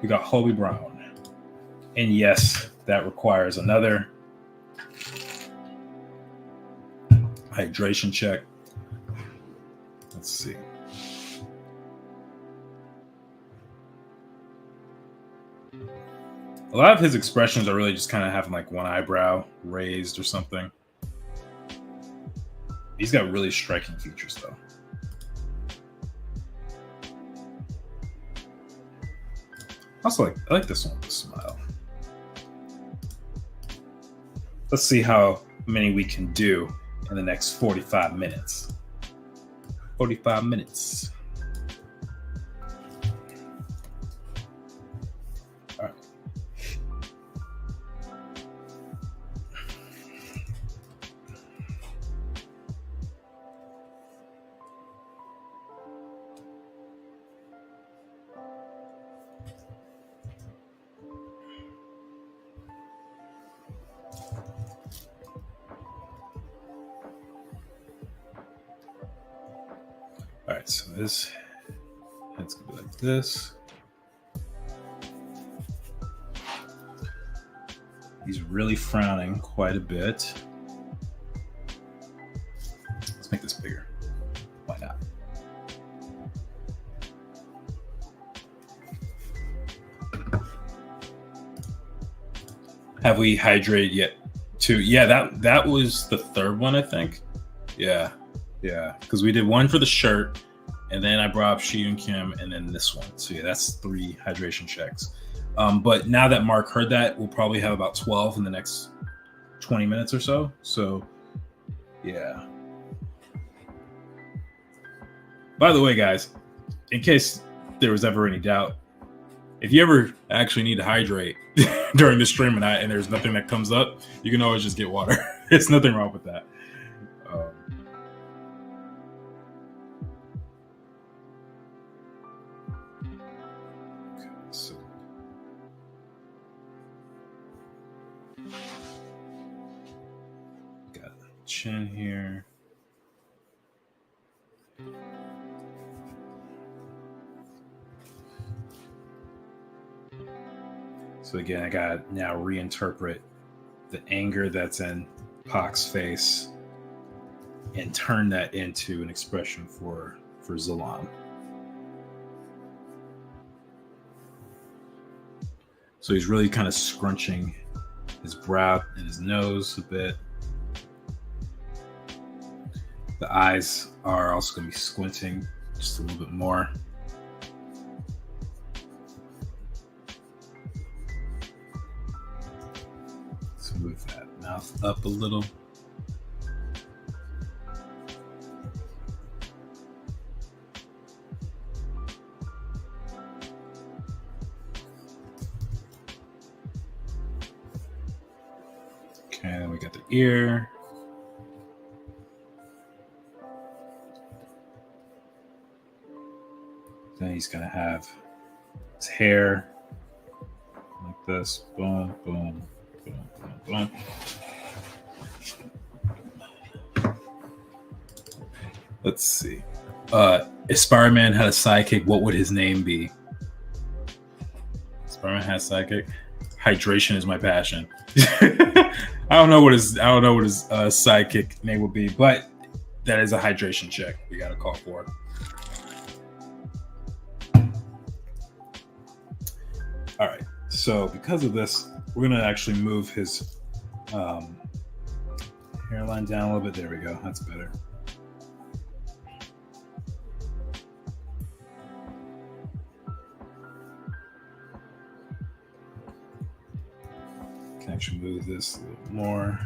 we got Hobie Brown. And yes, that requires another hydration check. Let's see. A lot of his expressions are really just kind of having like one eyebrow raised or something. He's got really striking features though. Also, I like this one with a smile. Let's see how many we can do in the next 45 minutes. 45 minutes. All right. All right, so this head's gonna be like this. He's really frowning quite a bit. Let's make this bigger. Why not? Have we hydrated yet? Two. Yeah, that was the third one, I think. Yeah. Because we did one for the shirt, and then I brought up Shi Kim, and then this one. So yeah, that's 3 hydration checks. But now that Mark heard that, we'll probably have about 12 in the next 20 minutes or so. So yeah. By the way, guys, in case there was ever any doubt, if you ever actually need to hydrate during the stream and there's nothing that comes up, you can always just get water. There's nothing wrong with that. Okay, so got chin here. So again, I got to now reinterpret the anger that's in Pac's face and turn that into an expression for Zalam. So he's really kind of scrunching his brow and his nose a bit. The eyes are also going to be squinting just a little bit more. Move that mouth up a little. Okay, then we got the ear. Then he's gonna have his hair like this. Boom, boom. Boom. Let's see. If Spider-Man had a sidekick, what would his name be? Spider-Man has a sidekick. Hydration is my passion. I don't know what his sidekick name would be, but that is a hydration check we got to call for. All right. So because of this, we're going to actually move his hairline down a little bit. There we go. That's better. Can actually move this a little more.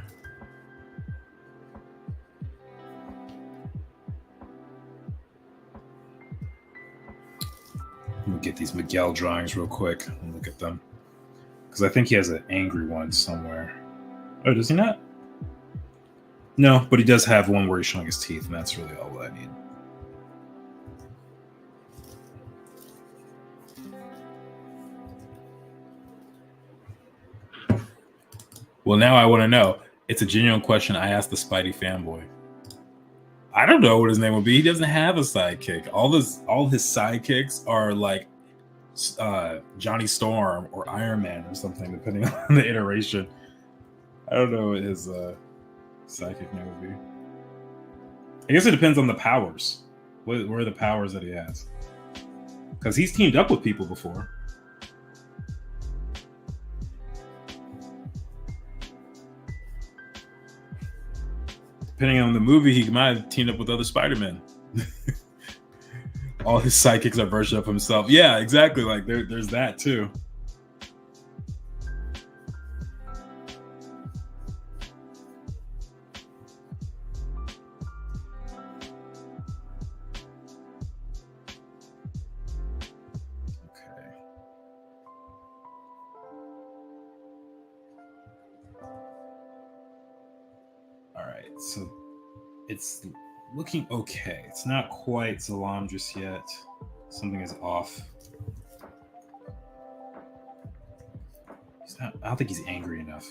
Let me get these Miguel drawings real quick and look at them. Because I think he has an angry one somewhere. Oh, does he not? No, but he does have one where he's showing his teeth, and that's really all I need. Well, now I want to know. It's a genuine question I asked the Spidey fanboy. I don't know what his name would be. He doesn't have a sidekick. All his sidekicks are like Johnny Storm or Iron Man or something, depending on the iteration. I don't know what his sidekick name would be. I guess it depends on the powers. What are the powers that he has? Because he's teamed up with people before. Depending on the movie, he might have teamed up with other Spider-Men. All his sidekicks are versions of himself. Yeah, exactly. Like there's that too. So it's looking okay. It's not quite Zalam just yet. Something is off. I don't think he's angry enough.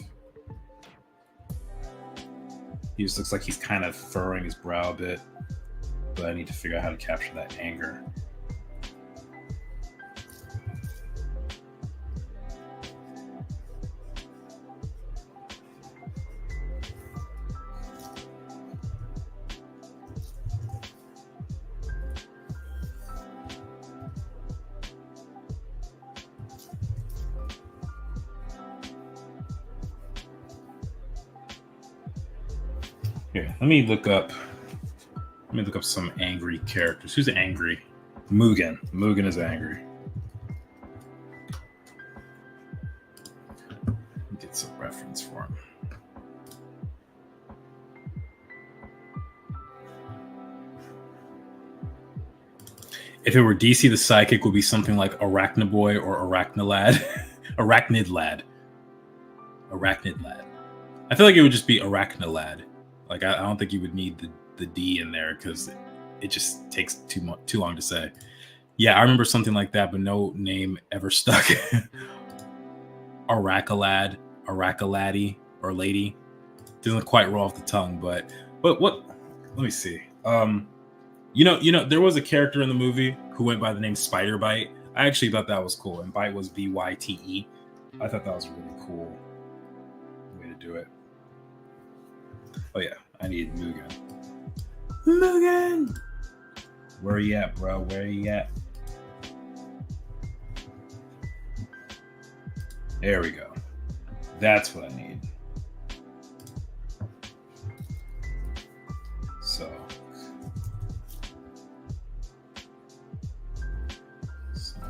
He just looks like he's kind of furrowing his brow a bit. but I need to figure out how to capture that anger. Here, let me look up some angry characters. Who's angry? Mugen. Mugen is angry. Get some reference for him. If it were DC, the psychic would be something like Arachnoboy or Arachnolad. Arachnid Lad. Arachnid Lad. I feel like it would just be Arachnolad. Like, I don't think you would need the D in there because it just takes too long to say. Yeah, I remember something like that, but no name ever stuck. Arakalad, Arakaladi, or Lady. Doesn't quite roll off the tongue, but what? Let me see. You know, there was a character in the movie who went by the name Spider Bite. I actually thought that was cool, and Bite was Byte. I thought that was a really cool way to do it. Oh yeah, I need Mugen. Mugen! Where are you at, bro? Where are you at? There we go. That's what I need. So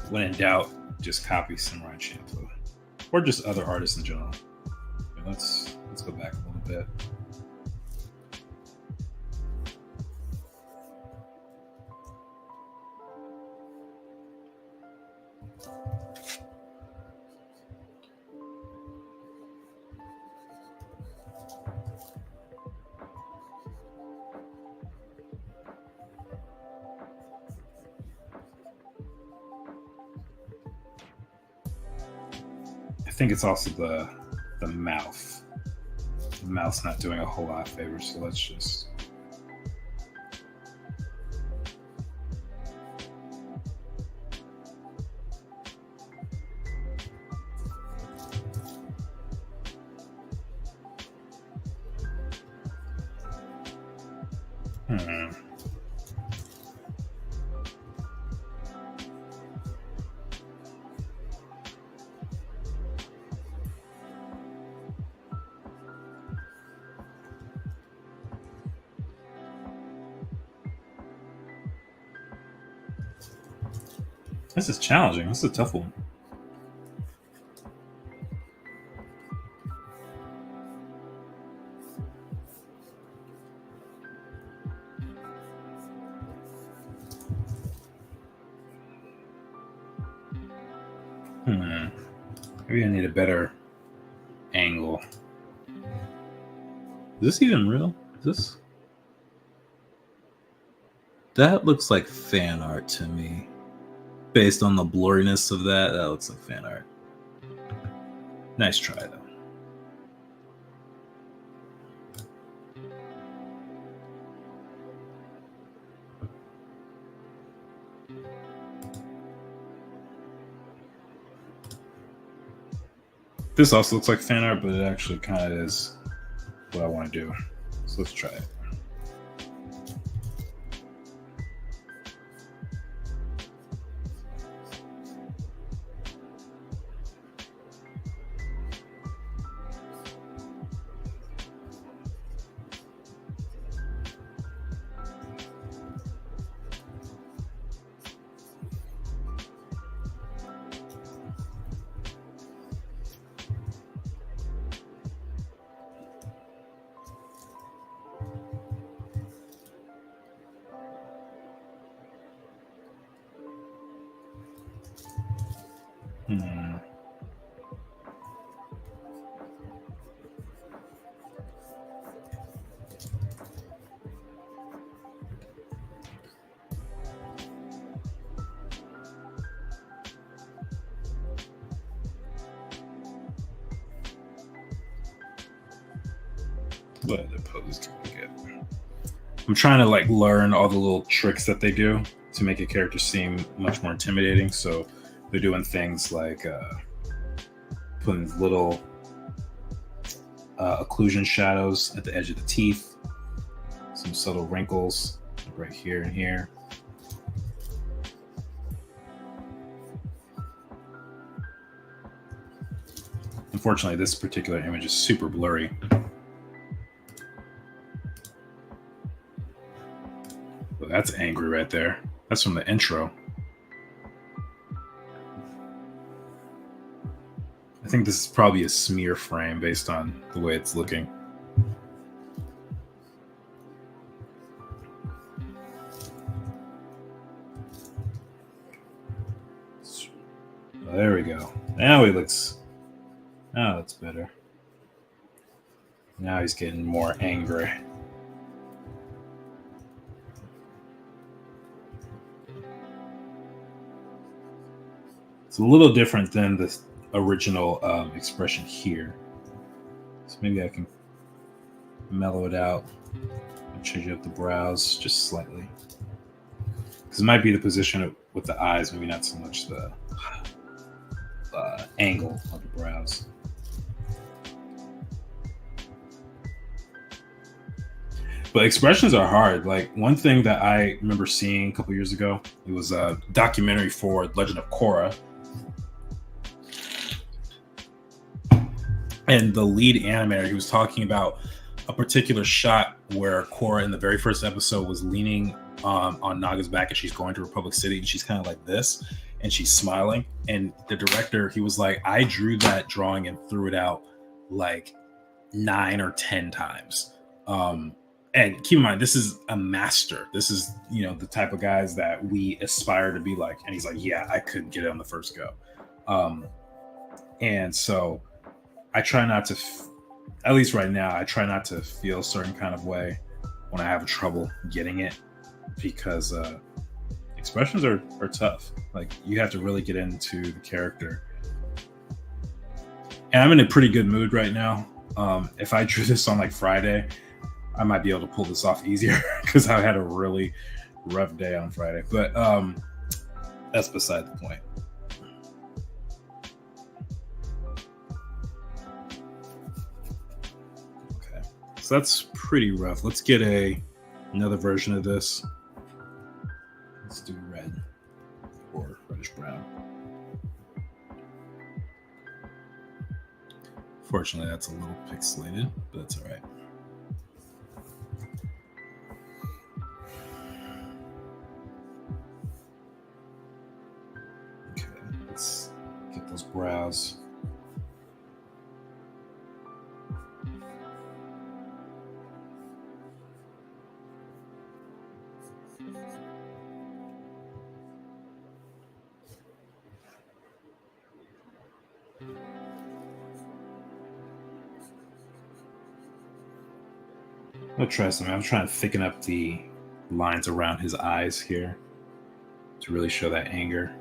when in doubt, just copy Samurai Champloo. Or just other artists in general. Okay, let's go back a little bit. I think it's also the mouth. The mouth's not doing a whole lot of favors, so let's just... This is challenging. This is a tough one. Maybe I need a better angle. Is this even real? Is this? That looks like fan art to me. Based on the blurriness of that looks like fan art. Nice try, though. This also looks like fan art, but it actually kind of is what I want to do. So let's try it. What other pose can we get? I'm trying to like learn all the little tricks that they do to make a character seem much more intimidating. So they're doing things like putting little occlusion shadows at the edge of the teeth, some subtle wrinkles right here and here. Unfortunately, this particular image is super blurry. Well, that's angry right there. That's from the intro. I think this is probably a smear frame based on the way it's looking. There we go. Now he looks... Oh, that's better. Now he's getting more angry. It's a little different than the original expression here. So maybe I can mellow it out and change up the brows just slightly. Because it might be the position with the eyes, maybe not so much the angle of the brows. But expressions are hard. Like one thing that I remember seeing a couple years ago, it was a documentary for Legend of Korra. And the lead animator, he was talking about a particular shot where Korra in the very first episode was leaning on Naga's back and she's going to Republic City and she's kind of like this and she's smiling. And the director, he was like, I drew that drawing and threw it out like 9 or 10 times. And keep in mind, this is a master. This is, you know, the type of guys that we aspire to be like. And he's like, yeah, I couldn't get it on the first go. And so I try not to, at least right now, I try not to feel a certain kind of way when I have trouble getting it, because expressions are tough. Like you have to really get into the character. And I'm in a pretty good mood right now. If I drew this on like Friday, I might be able to pull this off easier because I had a really rough day on Friday. But that's beside the point. Okay, so that's pretty rough. Let's get another version of this. Let's do red or reddish brown. Fortunately, that's a little pixelated, but that's all right. Okay, let's get those brows. I'll try something. I'm trying to thicken up the lines around his eyes here to really show that anger.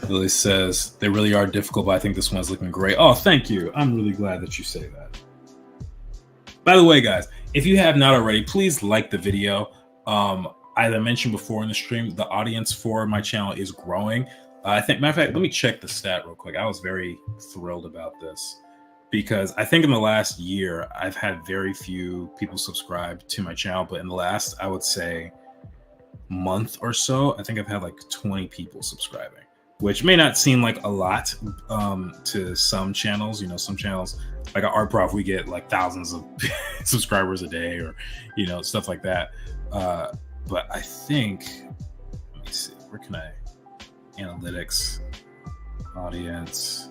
Lily says they really are difficult, but I think this one's looking great. Oh, thank you. I'm really glad that you say that. By the way, guys, if you have not already, please like the video. As I mentioned before in the stream, the audience for my channel is growing. I think, matter of fact, let me check the stat real quick. I was very thrilled about this because I think in the last year, I've had very few people subscribe to my channel, but in the last, I would say, month or so, I think I've had like 20 people subscribing, which may not seem like a lot to some channels. You know, some channels like Art Prof, we get like thousands of subscribers a day, or you know, stuff like that. But I think, let me see, where can I? Analytics, audience.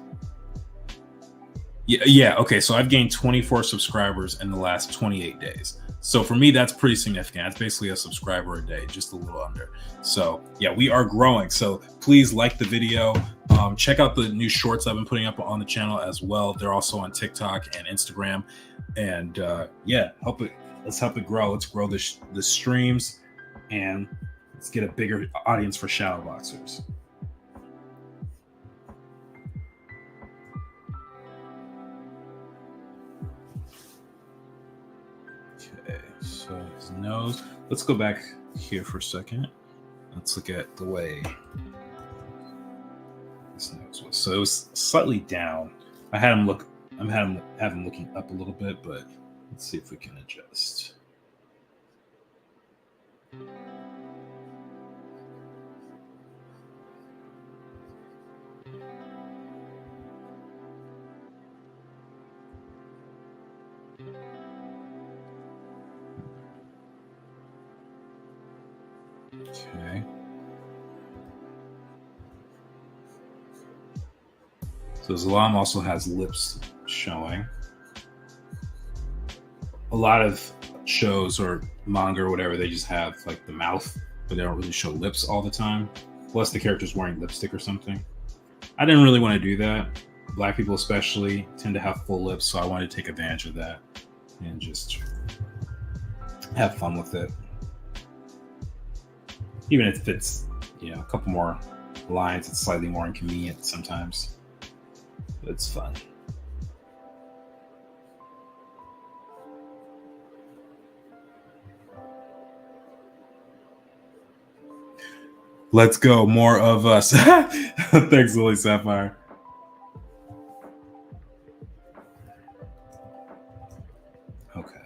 Yeah. Okay. So I've gained 24 subscribers in the last 28 days. So for me, that's pretty significant. That's basically a subscriber a day, just a little under. So yeah, we are growing. So please like the video. Check out the new shorts I've been putting up on the channel as well. They're also on TikTok and Instagram. And yeah, let's help it grow. Let's grow the streams, and let's get a bigger audience for Shadowboxers. Okay, so his nose. Let's go back here for a second. Let's look at the way his nose was. So it was slightly down. I had him look. Have him looking up a little bit, but let's see if we can adjust. Okay. So Zalam also has lips showing. A lot of shows or manga or whatever, they just have like the mouth, but they don't really show lips all the time. Unless the character's wearing lipstick or something. I didn't really want to do that. Black people especially tend to have full lips, so I wanted to take advantage of that and just have fun with it. Even if it's, a couple more lines, it's slightly more inconvenient sometimes. But it's fun. Let's go. More of us. Thanks, Lily Sapphire. Okay.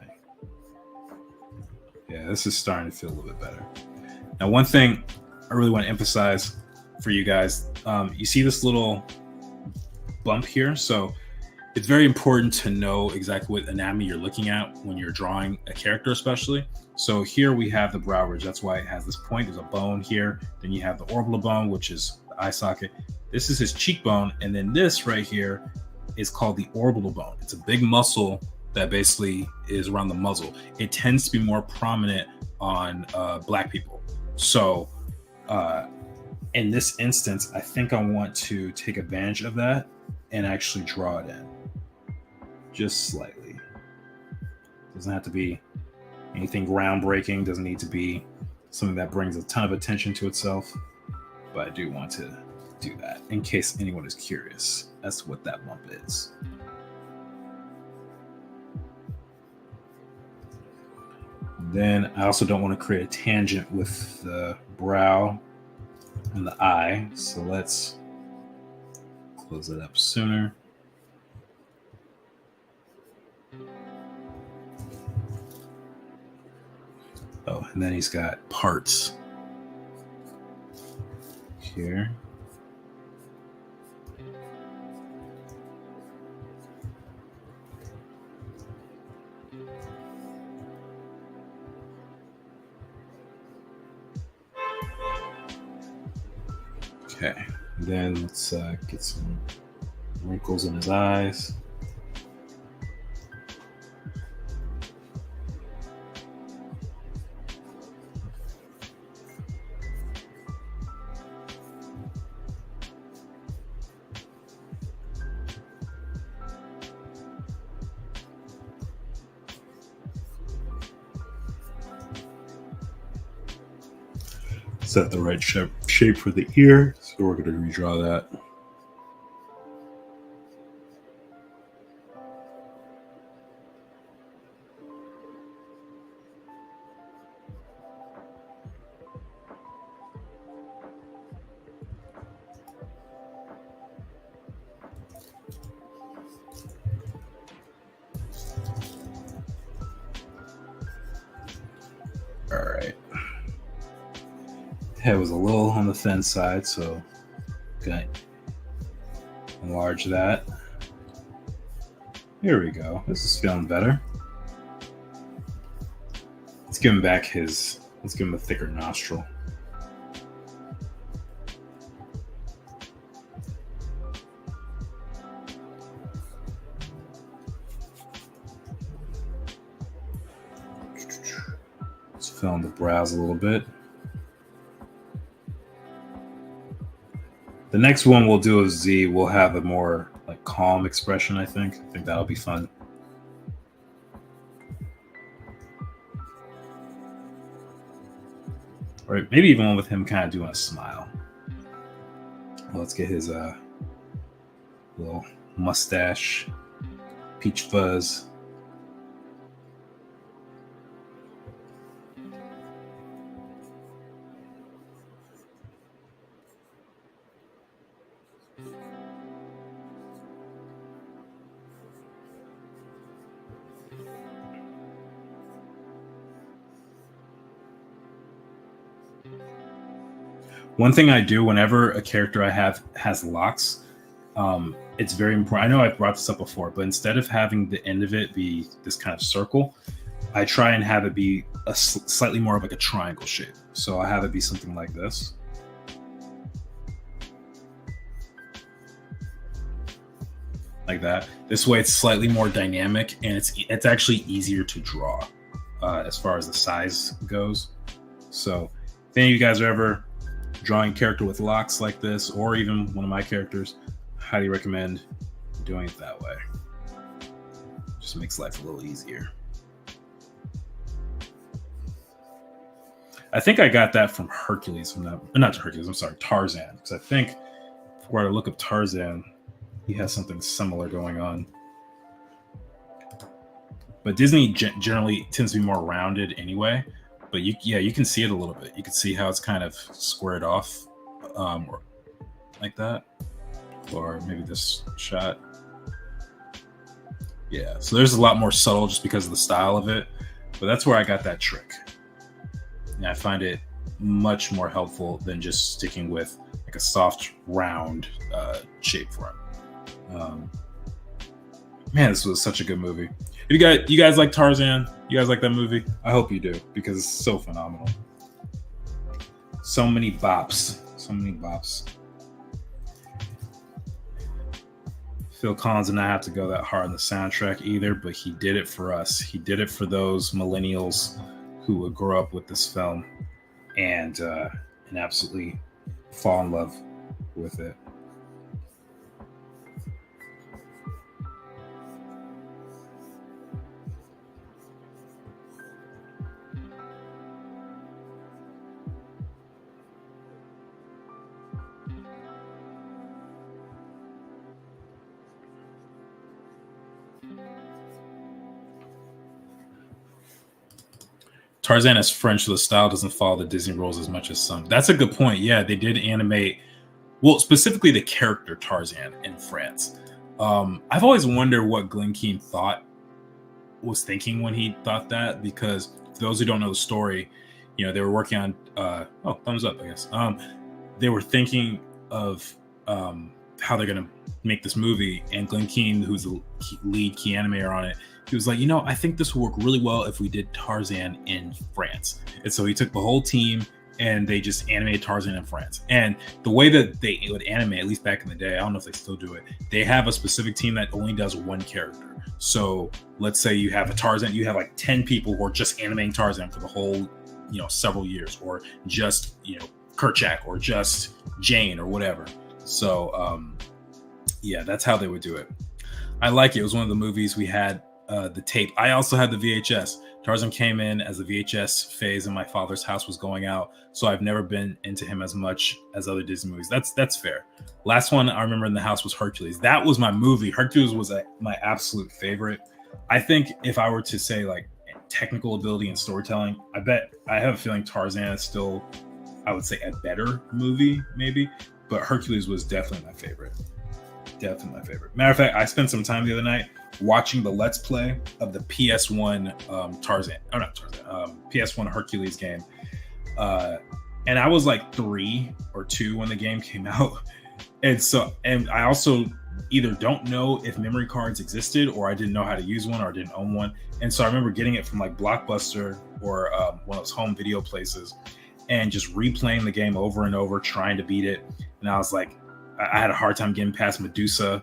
Yeah, this is starting to feel a little bit better. Now, one thing I really want to emphasize for you guys, you see this little bump here? So it's very important to know exactly what anatomy you're looking at when you're drawing a character, especially. So here we have the brow ridge. That's why it has this point. There's a bone here. Then you have the orbital bone, which is the eye socket. This is his cheekbone. And then this right here is called the orbital bone. It's a big muscle that basically is around the muzzle. It tends to be more prominent on Black people. So in this instance, I think I want to take advantage of that and actually draw it in just slightly. Doesn't have to be anything groundbreaking, doesn't need to be something that brings a ton of attention to itself, but I do want to do that in case anyone is curious as to what that bump is. Then I also don't want to create a tangent with the brow and the eye, so let's close it up sooner. Oh, and then he's got parts here. Okay, then let's get some wrinkles in his eyes. Set the right shape for the ear, so we're going to redraw that. All right. Head was a little on the thin side, so okay, enlarge that. Here we go. This is feeling better. Let's give him let's give him a thicker nostril. brows a little bit. The next one we'll do of Z will have a more like calm expression. I think that'll be fun. Or maybe even one with him kind of doing a smile. Well, let's get his little mustache, peach fuzz. One thing I do whenever a character I have has locks, it's very important. I know I've brought this up before, but instead of having the end of it be this kind of circle, I try and have it be a slightly more of like a triangle shape. So I have it be something like this. Like that. This way it's slightly more dynamic, and it's actually easier to draw as far as the size goes. So if any of you guys are ever drawing a character with locks like this, or even one of my characters, highly recommend doing it that way. Just makes life a little easier. I think I got that from Hercules, not Hercules, I'm sorry, Tarzan. Because I think if we were to look up Tarzan, he has something similar going on. But Disney generally tends to be more rounded anyway. But you can see it a little bit. You can see how it's kind of squared off, or like that, or maybe this shot. Yeah, so there's a lot more subtle just because of the style of it. But that's where I got that trick. And I find it much more helpful than just sticking with like a soft, round shape for him. Man, this was such a good movie. You guys like Tarzan? You guys like that movie? I hope you do, because it's so phenomenal. So many bops. Phil Collins did not have to go that hard on the soundtrack either, but he did it for us. He did it for those millennials who would grow up with this film and absolutely fall in love with it. Tarzan is French, so the style doesn't follow the Disney rules as much as some. That's a good point. Yeah, they did animate, well, specifically the character Tarzan in France. I've always wondered what Glen Keane was thinking when he thought that, because for those who don't know the story, they were working on, thumbs up, I guess. They were thinking of how they're going to make this movie, and Glen Keane, who's the lead key animator on it, he was like, I think this will work really well if we did Tarzan in France. And so he took the whole team and they just animated Tarzan in France. And the way that they would animate, at least back in the day, I don't know if they still do it, they have a specific team that only does one character. So let's say you have a Tarzan, you have like 10 people who are just animating Tarzan for the whole, several years, or just, Kerchak, or just Jane, or whatever. So, that's how they would do it. I like it. It was one of the movies we had the tape. I also had the VHS. Tarzan came in as the VHS phase, and my father's house was going out, so I've never been into him as much as other Disney movies. That's fair. Last one I remember in the house was Hercules. That was my movie. Hercules was my absolute favorite. I think if I were to say like technical ability and storytelling, I have a feeling Tarzan is still, I would say, a better movie maybe, but Hercules was definitely my favorite. Matter of fact, I spent some time the other night watching the Let's Play of the PS1 PS1 Hercules game. And I was like 3 or 2 when the game came out. And I also either don't know if memory cards existed, or I didn't know how to use one, or I didn't own one. And so I remember getting it from like Blockbuster or one of those home video places, and just replaying the game over and over, trying to beat it. And I was like, I had a hard time getting past Medusa.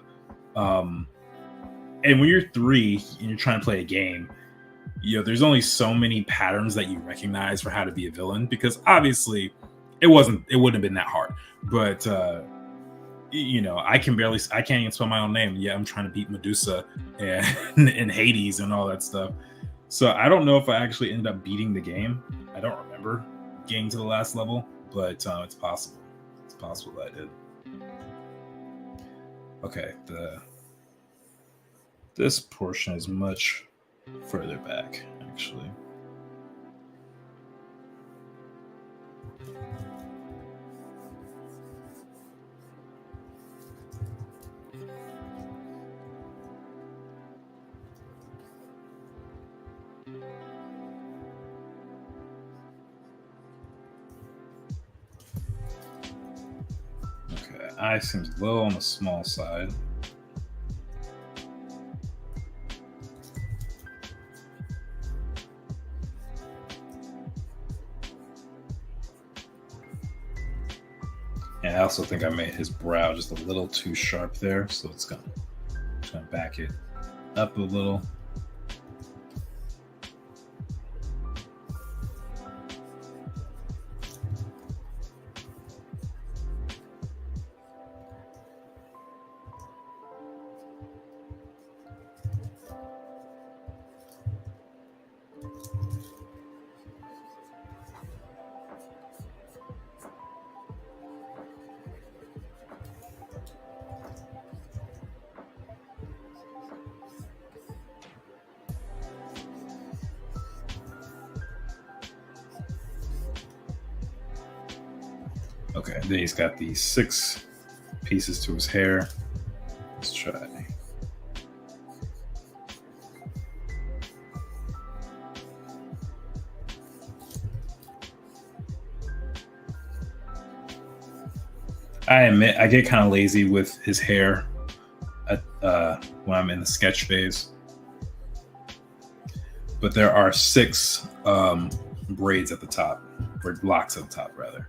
And when you're 3 and you're trying to play a game, there's only so many patterns that you recognize for how to be a villain, because obviously it wouldn't have been that hard. But I can't even spell my own name. Yeah, I'm trying to beat Medusa and Hades and all that stuff. So I don't know if I actually ended up beating the game. I don't remember getting to the last level, but it's possible. It's possible that I did. Okay, this portion is much further back, actually. Okay, eye seems a little on the small side. And I also think I made his brow just a little too sharp there, so it's gonna back it up a little. Okay, then he's got these 6 pieces to his hair. Let's try. I admit I get kind of lazy with his hair when I'm in the sketch phase. But there are 6 braids at the top, or locks at the top, rather.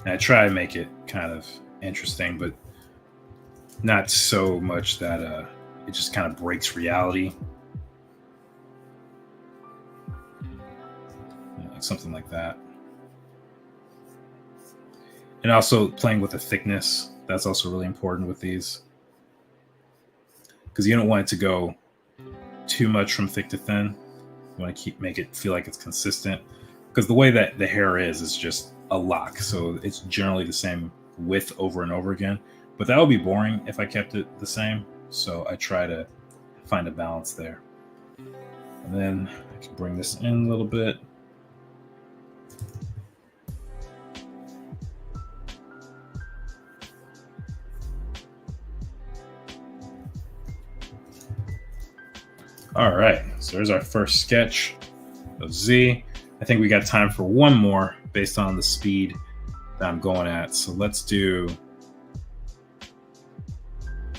And I try to make it kind of interesting, but not so much that it just kind of breaks reality. Like something like that. And also playing with the thickness. That's also really important with these. Because you don't want it to go too much from thick to thin. You want to make it feel like it's consistent. Because the way that the hair is just a lock. So it's generally the same width over and over again. But that would be boring if I kept it the same. So I try to find a balance there. And then I can bring this in a little bit. All right, so there's our first sketch of Z. I think we got time for one more based on the speed that I'm going at. So let's do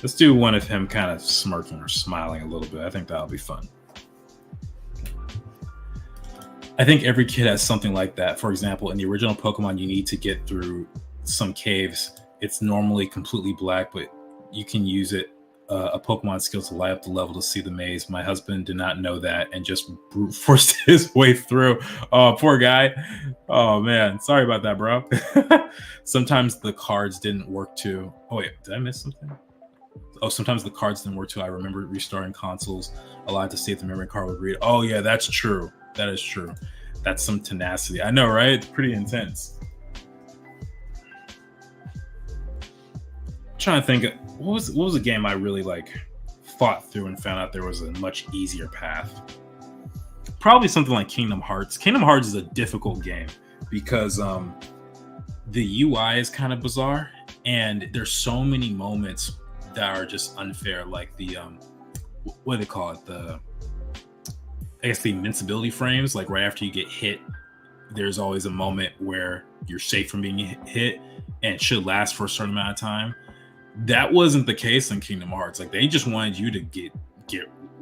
one of him kind of smirking or smiling a little bit. I think that'll be fun. I think every kid has something like that. For example, in the original Pokemon, you need to get through some caves. It's normally completely black, but you can use it, a Pokemon skill, to light up the level to see the maze. My husband did not know that and just brute forced his way through. Oh, poor guy. Oh man, sorry about that, bro. Sometimes the cards didn't work too. Oh wait, did I miss something? Oh, sometimes the cards didn't work too. I remember restarting consoles a lot to see if the memory card would read. Oh yeah, that's true. That is true. That's some tenacity. I know, right? It's pretty intense. I'm trying to think, what was a game I really fought through and found out there was a much easier path? Probably something like Kingdom Hearts. Kingdom Hearts is a difficult game because the UI is kind of bizarre, and there's so many moments that are just unfair, like the what do they call it, the invincibility frames. Like right after you get hit, there's always a moment where you're safe from being hit, and it should last for a certain amount of time. That wasn't the case in Kingdom Hearts. Like they just wanted you to get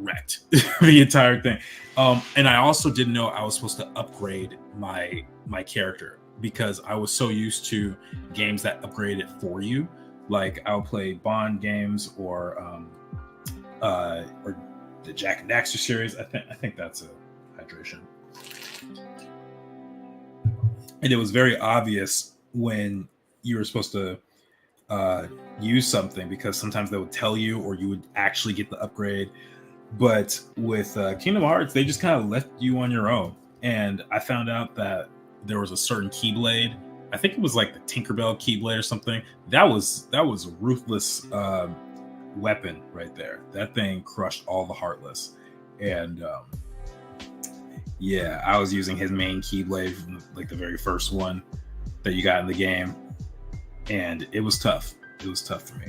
wrecked the entire thing. And I also didn't know I was supposed to upgrade my character because I was so used to games that upgrade it for you. Like I'll play Bond games or the Jack and Daxter series. I think that's a hydration. And it was very obvious when you were supposed to use something because sometimes they would tell you or you would actually get the upgrade. But with Kingdom Hearts, they just kind of left you on your own. And I found out that there was a certain Keyblade. I think it was like the Tinkerbell Keyblade or something. That was a ruthless weapon right there. That thing crushed all the Heartless. And yeah, I was using his main Keyblade from like the very first one that you got in the game. And it was tough. It was tough for me.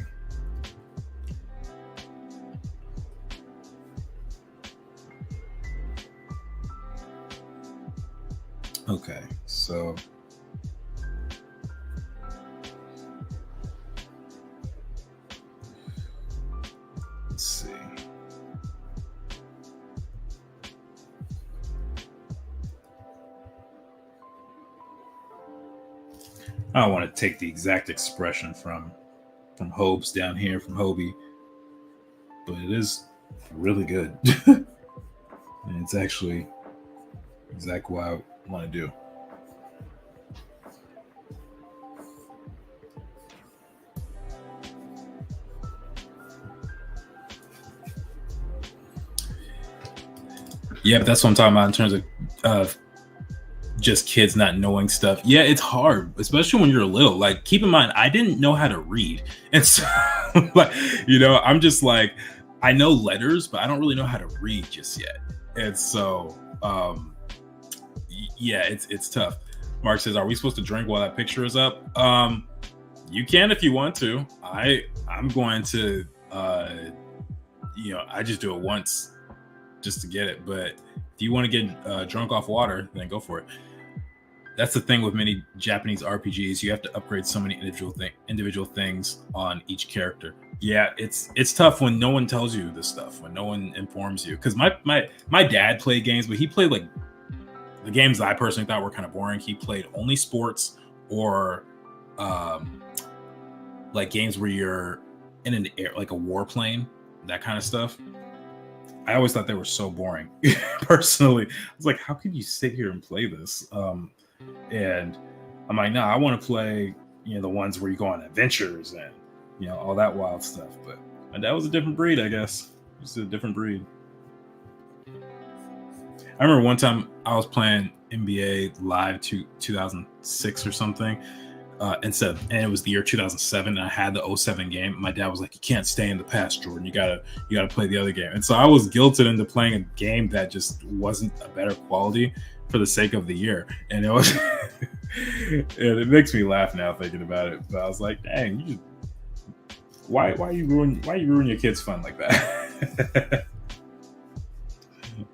Okay, so let's see. I don't want to take the exact expression from Hobbes down here from Hobie, but it is really good. And it's actually exactly what I want to do. Yeah, but that's what I'm talking about in terms of just kids not knowing stuff. Yeah, it's hard, especially when you're little. Like, keep in mind, I didn't know how to read, and so, like, I'm just like, I know letters, but I don't really know how to read just yet. And so, yeah, it's tough. Mark says, "Are we supposed to drink while that picture is up?" You can if you want to. I'm going to, I just do it once just to get it. But if you want to get drunk off water, then go for it. That's the thing with many Japanese RPGs. You have to upgrade so many individual things on each character. Yeah, it's tough when no one tells you this stuff, when no one informs you. Because my dad played games, but he played like the games I personally thought were kind of boring. He played only sports or like games where you're in an air, like a warplane, that kind of stuff. I always thought they were so boring. Personally, I was like, how could you sit here and play this? And I'm like, no, I want to play, the ones where you go on adventures and all that wild stuff. But my dad was a different breed, I guess. Just a different breed. I remember one time I was playing NBA Live 2006 or something. And it was the year 2007, and I had the 07 game. My dad was like, "You can't stay in the past, Jordan. You gotta play the other game." And so I was guilted into playing a game that just wasn't a better quality for the sake of the year. And it was, and it makes me laugh now thinking about it. But I was like, "Dang, why you ruin your kids' fun like that?"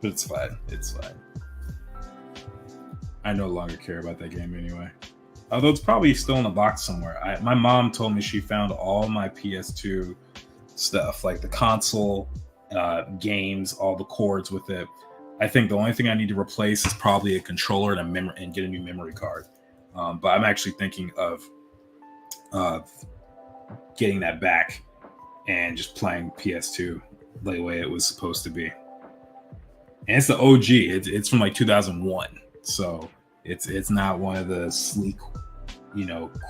But it's fine. It's fine. I no longer care about that game anyway. Although it's probably still in the box somewhere. My mom told me she found all my PS2 stuff, like the console games, all the cords with it. I think the only thing I need to replace is probably a controller and get a new memory card. But I'm actually thinking of getting that back and just playing PS2 the way it was supposed to be. And it's the OG. It's from like 2001, so it's not one of the sleek,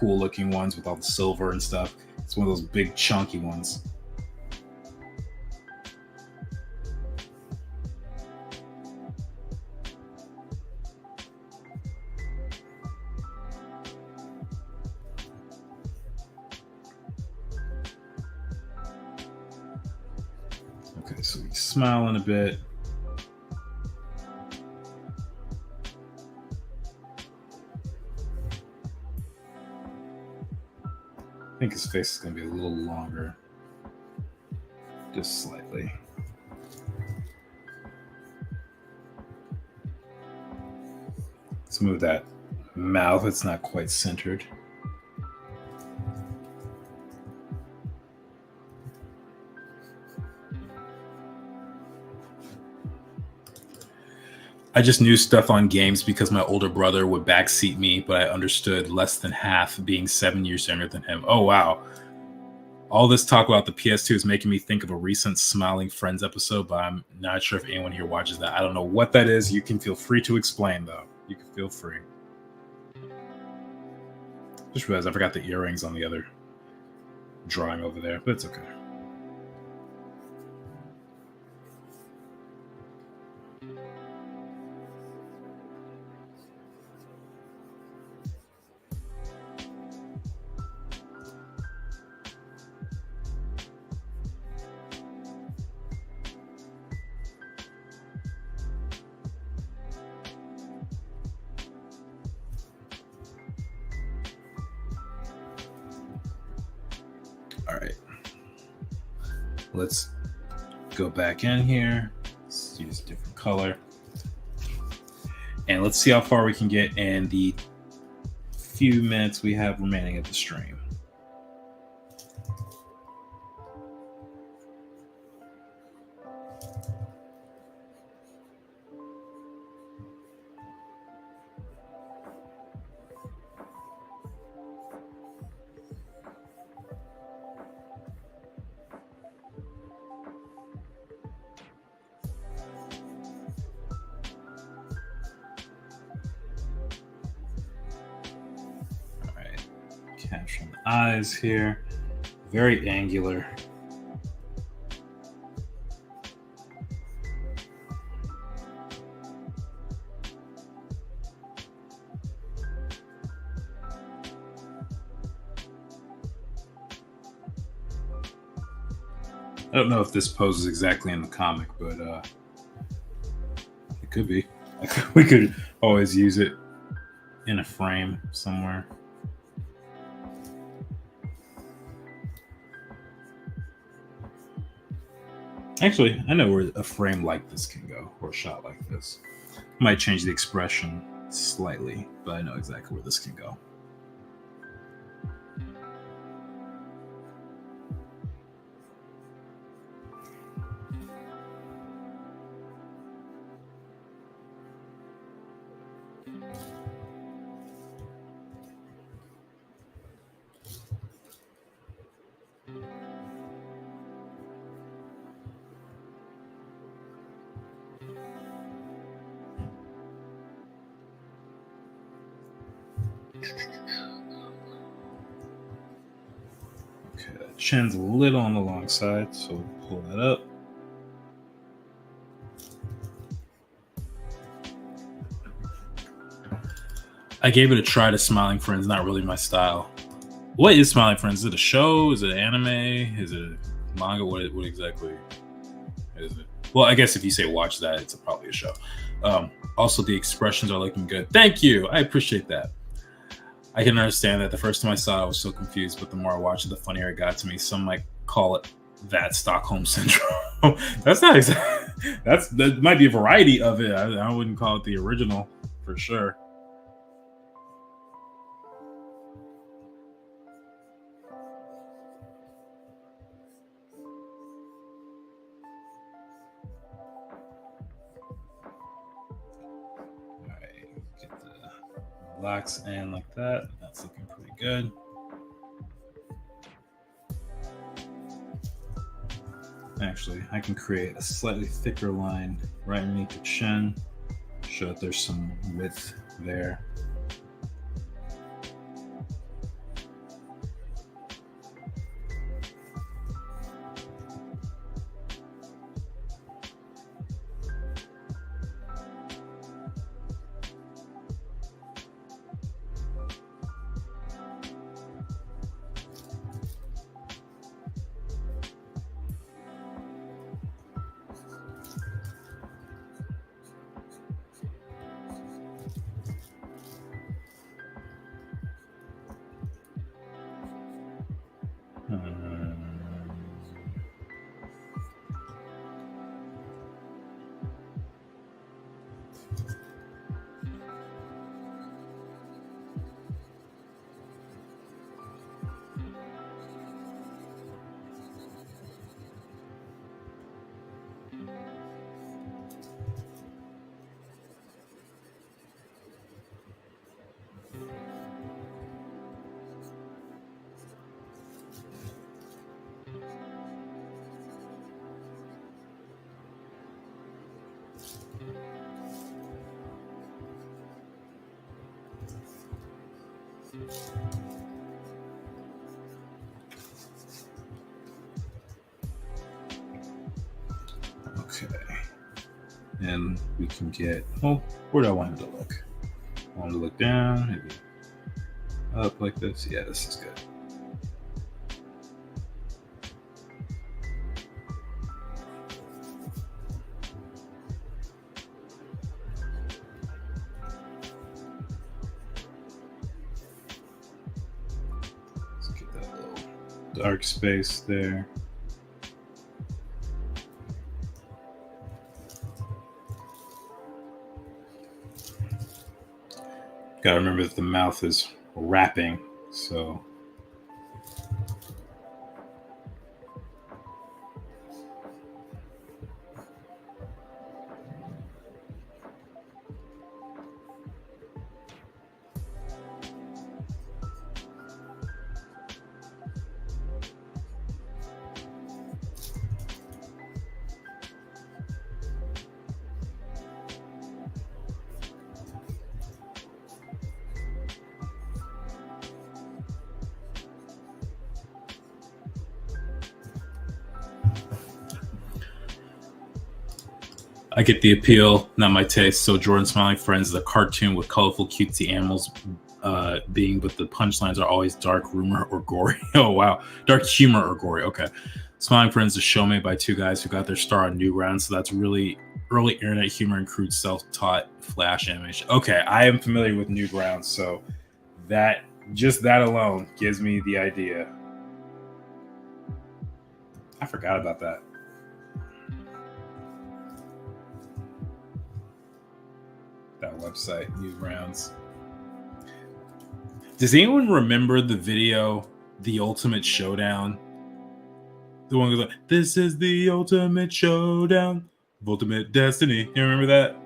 cool looking ones with all the silver and stuff. It's one of those big chunky ones. Okay, so he's smiling a bit. I think his face is going to be a little longer. Just slightly. Let's move that mouth. It's not quite centered. I just knew stuff on games because my older brother would backseat me, but I understood less than half, being 7 years younger than him. Oh wow. All this talk about the PS2 is making me think of a recent Smiling Friends episode, but I'm not sure if anyone here watches that. I don't know what that is. You can feel free to explain, though. You can feel free. Just realized I forgot the earrings on the other drawing over there, but it's okay. All right. Let's go back in here. Let's use a different color. And let's see how far we can get in the few minutes we have remaining of the stream. Capturing the eyes here. Very angular. I don't know if this poses exactly in the comic, but it could be. We could always use it in a frame somewhere. Actually, I know where a frame like this can go, or a shot like this. Might change the expression slightly, but I know exactly where this can go. Okay, that chin's a little on the long side, so we'll pull that up. I gave it a try to Smiling Friends, not really my style. What is Smiling Friends? Is it a show? Is it an anime? Is it a manga? What exactly is it? Well, I guess if you say watch that, it's probably a show. Also, the expressions are looking good. Thank you. I appreciate that. I can understand that. The first time I saw it, I was so confused, but the more I watched it, the funnier it got to me. Some might call it that Stockholm Syndrome. That's not exactly. That might be a variety of it. I wouldn't call it the original for sure. Relax in like that. That's looking pretty good. Actually, I can create a slightly thicker line right underneath the chin. Show that there's some width there. Okay. And we can get, well, where do I want him to look? I want him to look down, maybe up like this. Yeah, this is good. Let's get that little dark space there. Gotta remember that the mouth is wrapping, so I get the appeal, not my taste. So Jordan Smiling Friends is a cartoon with colorful, cutesy animals but the punchlines are always dark rumor or gory. Oh, wow. Dark humor or gory. Okay. Smiling Friends is a show made by two guys who got their start on Newgrounds. So that's really early internet humor and crude self-taught flash animation. Okay. I am familiar with Newgrounds. So that alone gives me the idea. I forgot about that. That website, Newgrounds. Does anyone remember the video, The Ultimate Showdown? The one goes like, "This is the ultimate showdown, ultimate destiny." You remember that?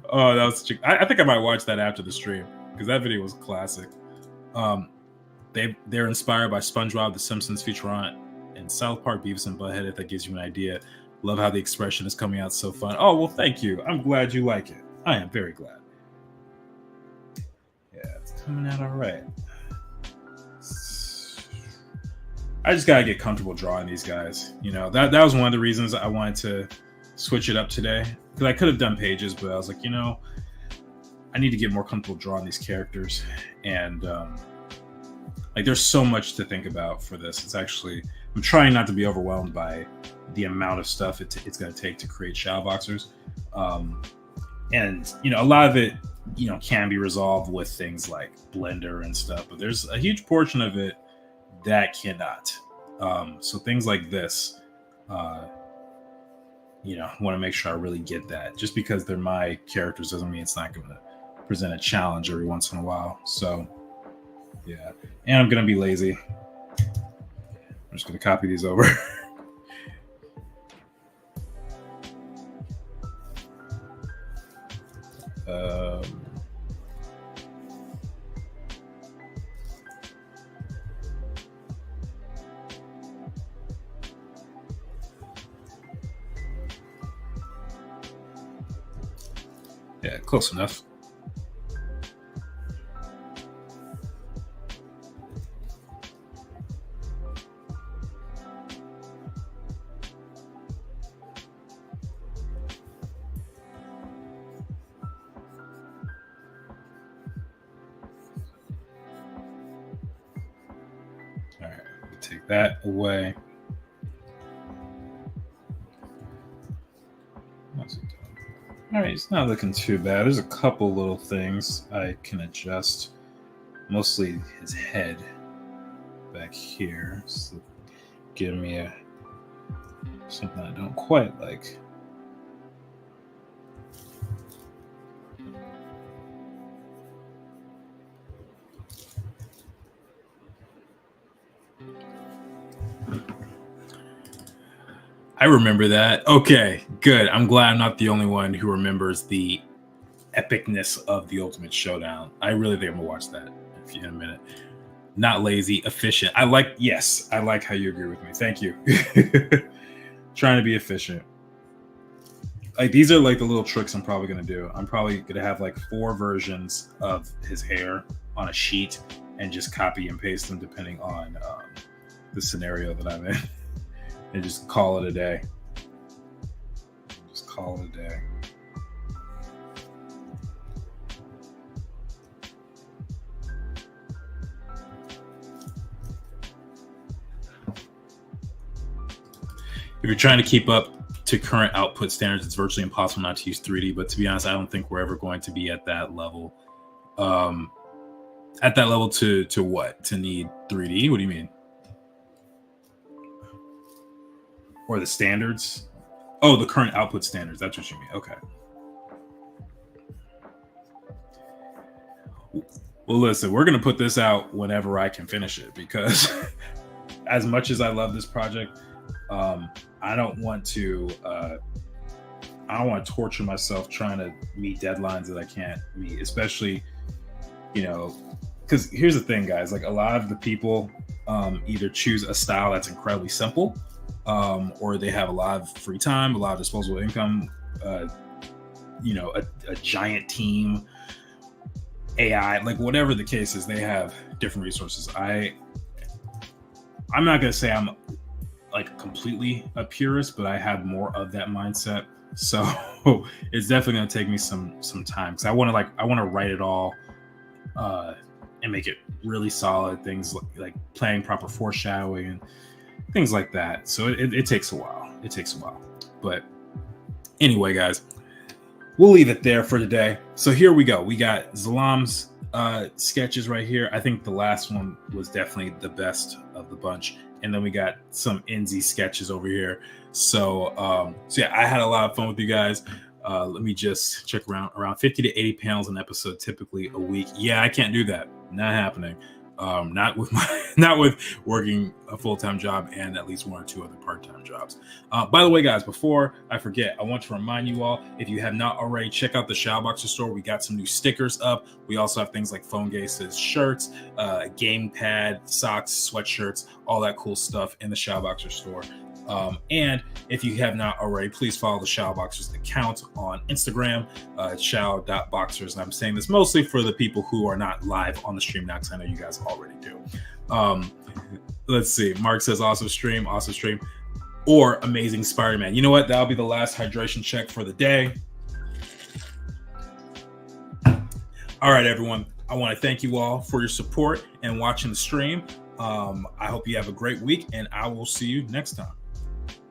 Oh, that was. I think I might watch that after the stream because that video was classic. They're inspired by SpongeBob, The Simpsons, Futurama, and South Park, Beavis and Butthead. If that gives you an idea. Love how the expression is coming out so fun. Oh, well, thank you. I'm glad you like it. I am very glad. Yeah, it's coming out all right. I just gotta get comfortable drawing these guys. You know, that was one of the reasons I wanted to switch it up today. Because I could have done pages, but I was like, you know, I need to get more comfortable drawing these characters. And like, there's so much to think about for this. It's actually, I'm trying not to be overwhelmed by the amount of stuff it's going to take to create Shadowboxers. And, you know, a lot of it, you know, can be resolved with things like Blender and stuff, but there's a huge portion of it that cannot. So things like this, you know, I want to make sure I really get that. Just because they're my characters doesn't mean it's not going to present a challenge every once in a while. So, yeah. And I'm going to be lazy. I'm just going to copy these over. Yeah, close enough. All right, take that away. All right, it's not looking too bad. There's a couple little things I can adjust. Mostly his head back here. So give me something I don't quite like. I remember that. Okay, good. I'm glad I'm not the only one who remembers the epicness of the Ultimate Showdown. I really think I'm gonna watch that in a minute. Not lazy, efficient. I like how you agree with me. Thank you. Trying to be efficient. Like, these are like the little tricks I'm probably gonna do. I'm probably gonna have like 4 versions of his hair on a sheet and just copy and paste them depending on the scenario that I'm in. and just call it a day. Just call it a day. If you're trying to keep up to current output standards, it's virtually impossible not to use 3D. But to be honest, I don't think we're ever going to be at that level. At that level to what? To need 3D? What do you mean? Or the standards? Oh, the current output standards. That's what you mean. Okay. Well, listen, we're going to put this out whenever I can finish it, because as much as I love this project, I don't want to torture myself trying to meet deadlines that I can't meet, especially, because here's the thing, guys, like a lot of the people either choose a style that's incredibly simple, or they have a lot of free time, a lot of disposable income, a giant team, AI, like whatever the case is, they have different resources. I'm not going to say I'm like completely a purist, but I have more of that mindset. So it's definitely going to take me some time, because I want to write it all and make it really solid. Things like planning proper foreshadowing and things like that. So it takes a while. But anyway, guys, we'll leave it there for today. So here we go. We got Zalam's sketches right here. I think the last one was definitely the best of the bunch. And then we got some Enzi sketches over here. So yeah, I had a lot of fun with you guys. Let me just check around 50 to 80 panels an episode, typically a week. Yeah, I can't do that. Not happening. Not with working a full-time job and at least one or two other part-time jobs. By the way, guys, before I forget, I want to remind you all, if you have not already, check out the Shadowboxer store. We got some new stickers up. We also have things like Phone Cases, shirts, game pad, socks, sweatshirts, all that cool stuff in the Shadowboxer store. And if you have not already, please follow the Shadowboxers account on Instagram, shadow.boxers. And I'm saying this mostly for the people who are not live on the stream now, because I know you guys already do. Let's see. Mark says, awesome stream. Or amazing Spider-Man. You know what? That'll be the last hydration check for the day. All right, everyone. I want to thank you all for your support and watching the stream. I hope you have a great week, and I will see you next time.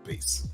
Peace.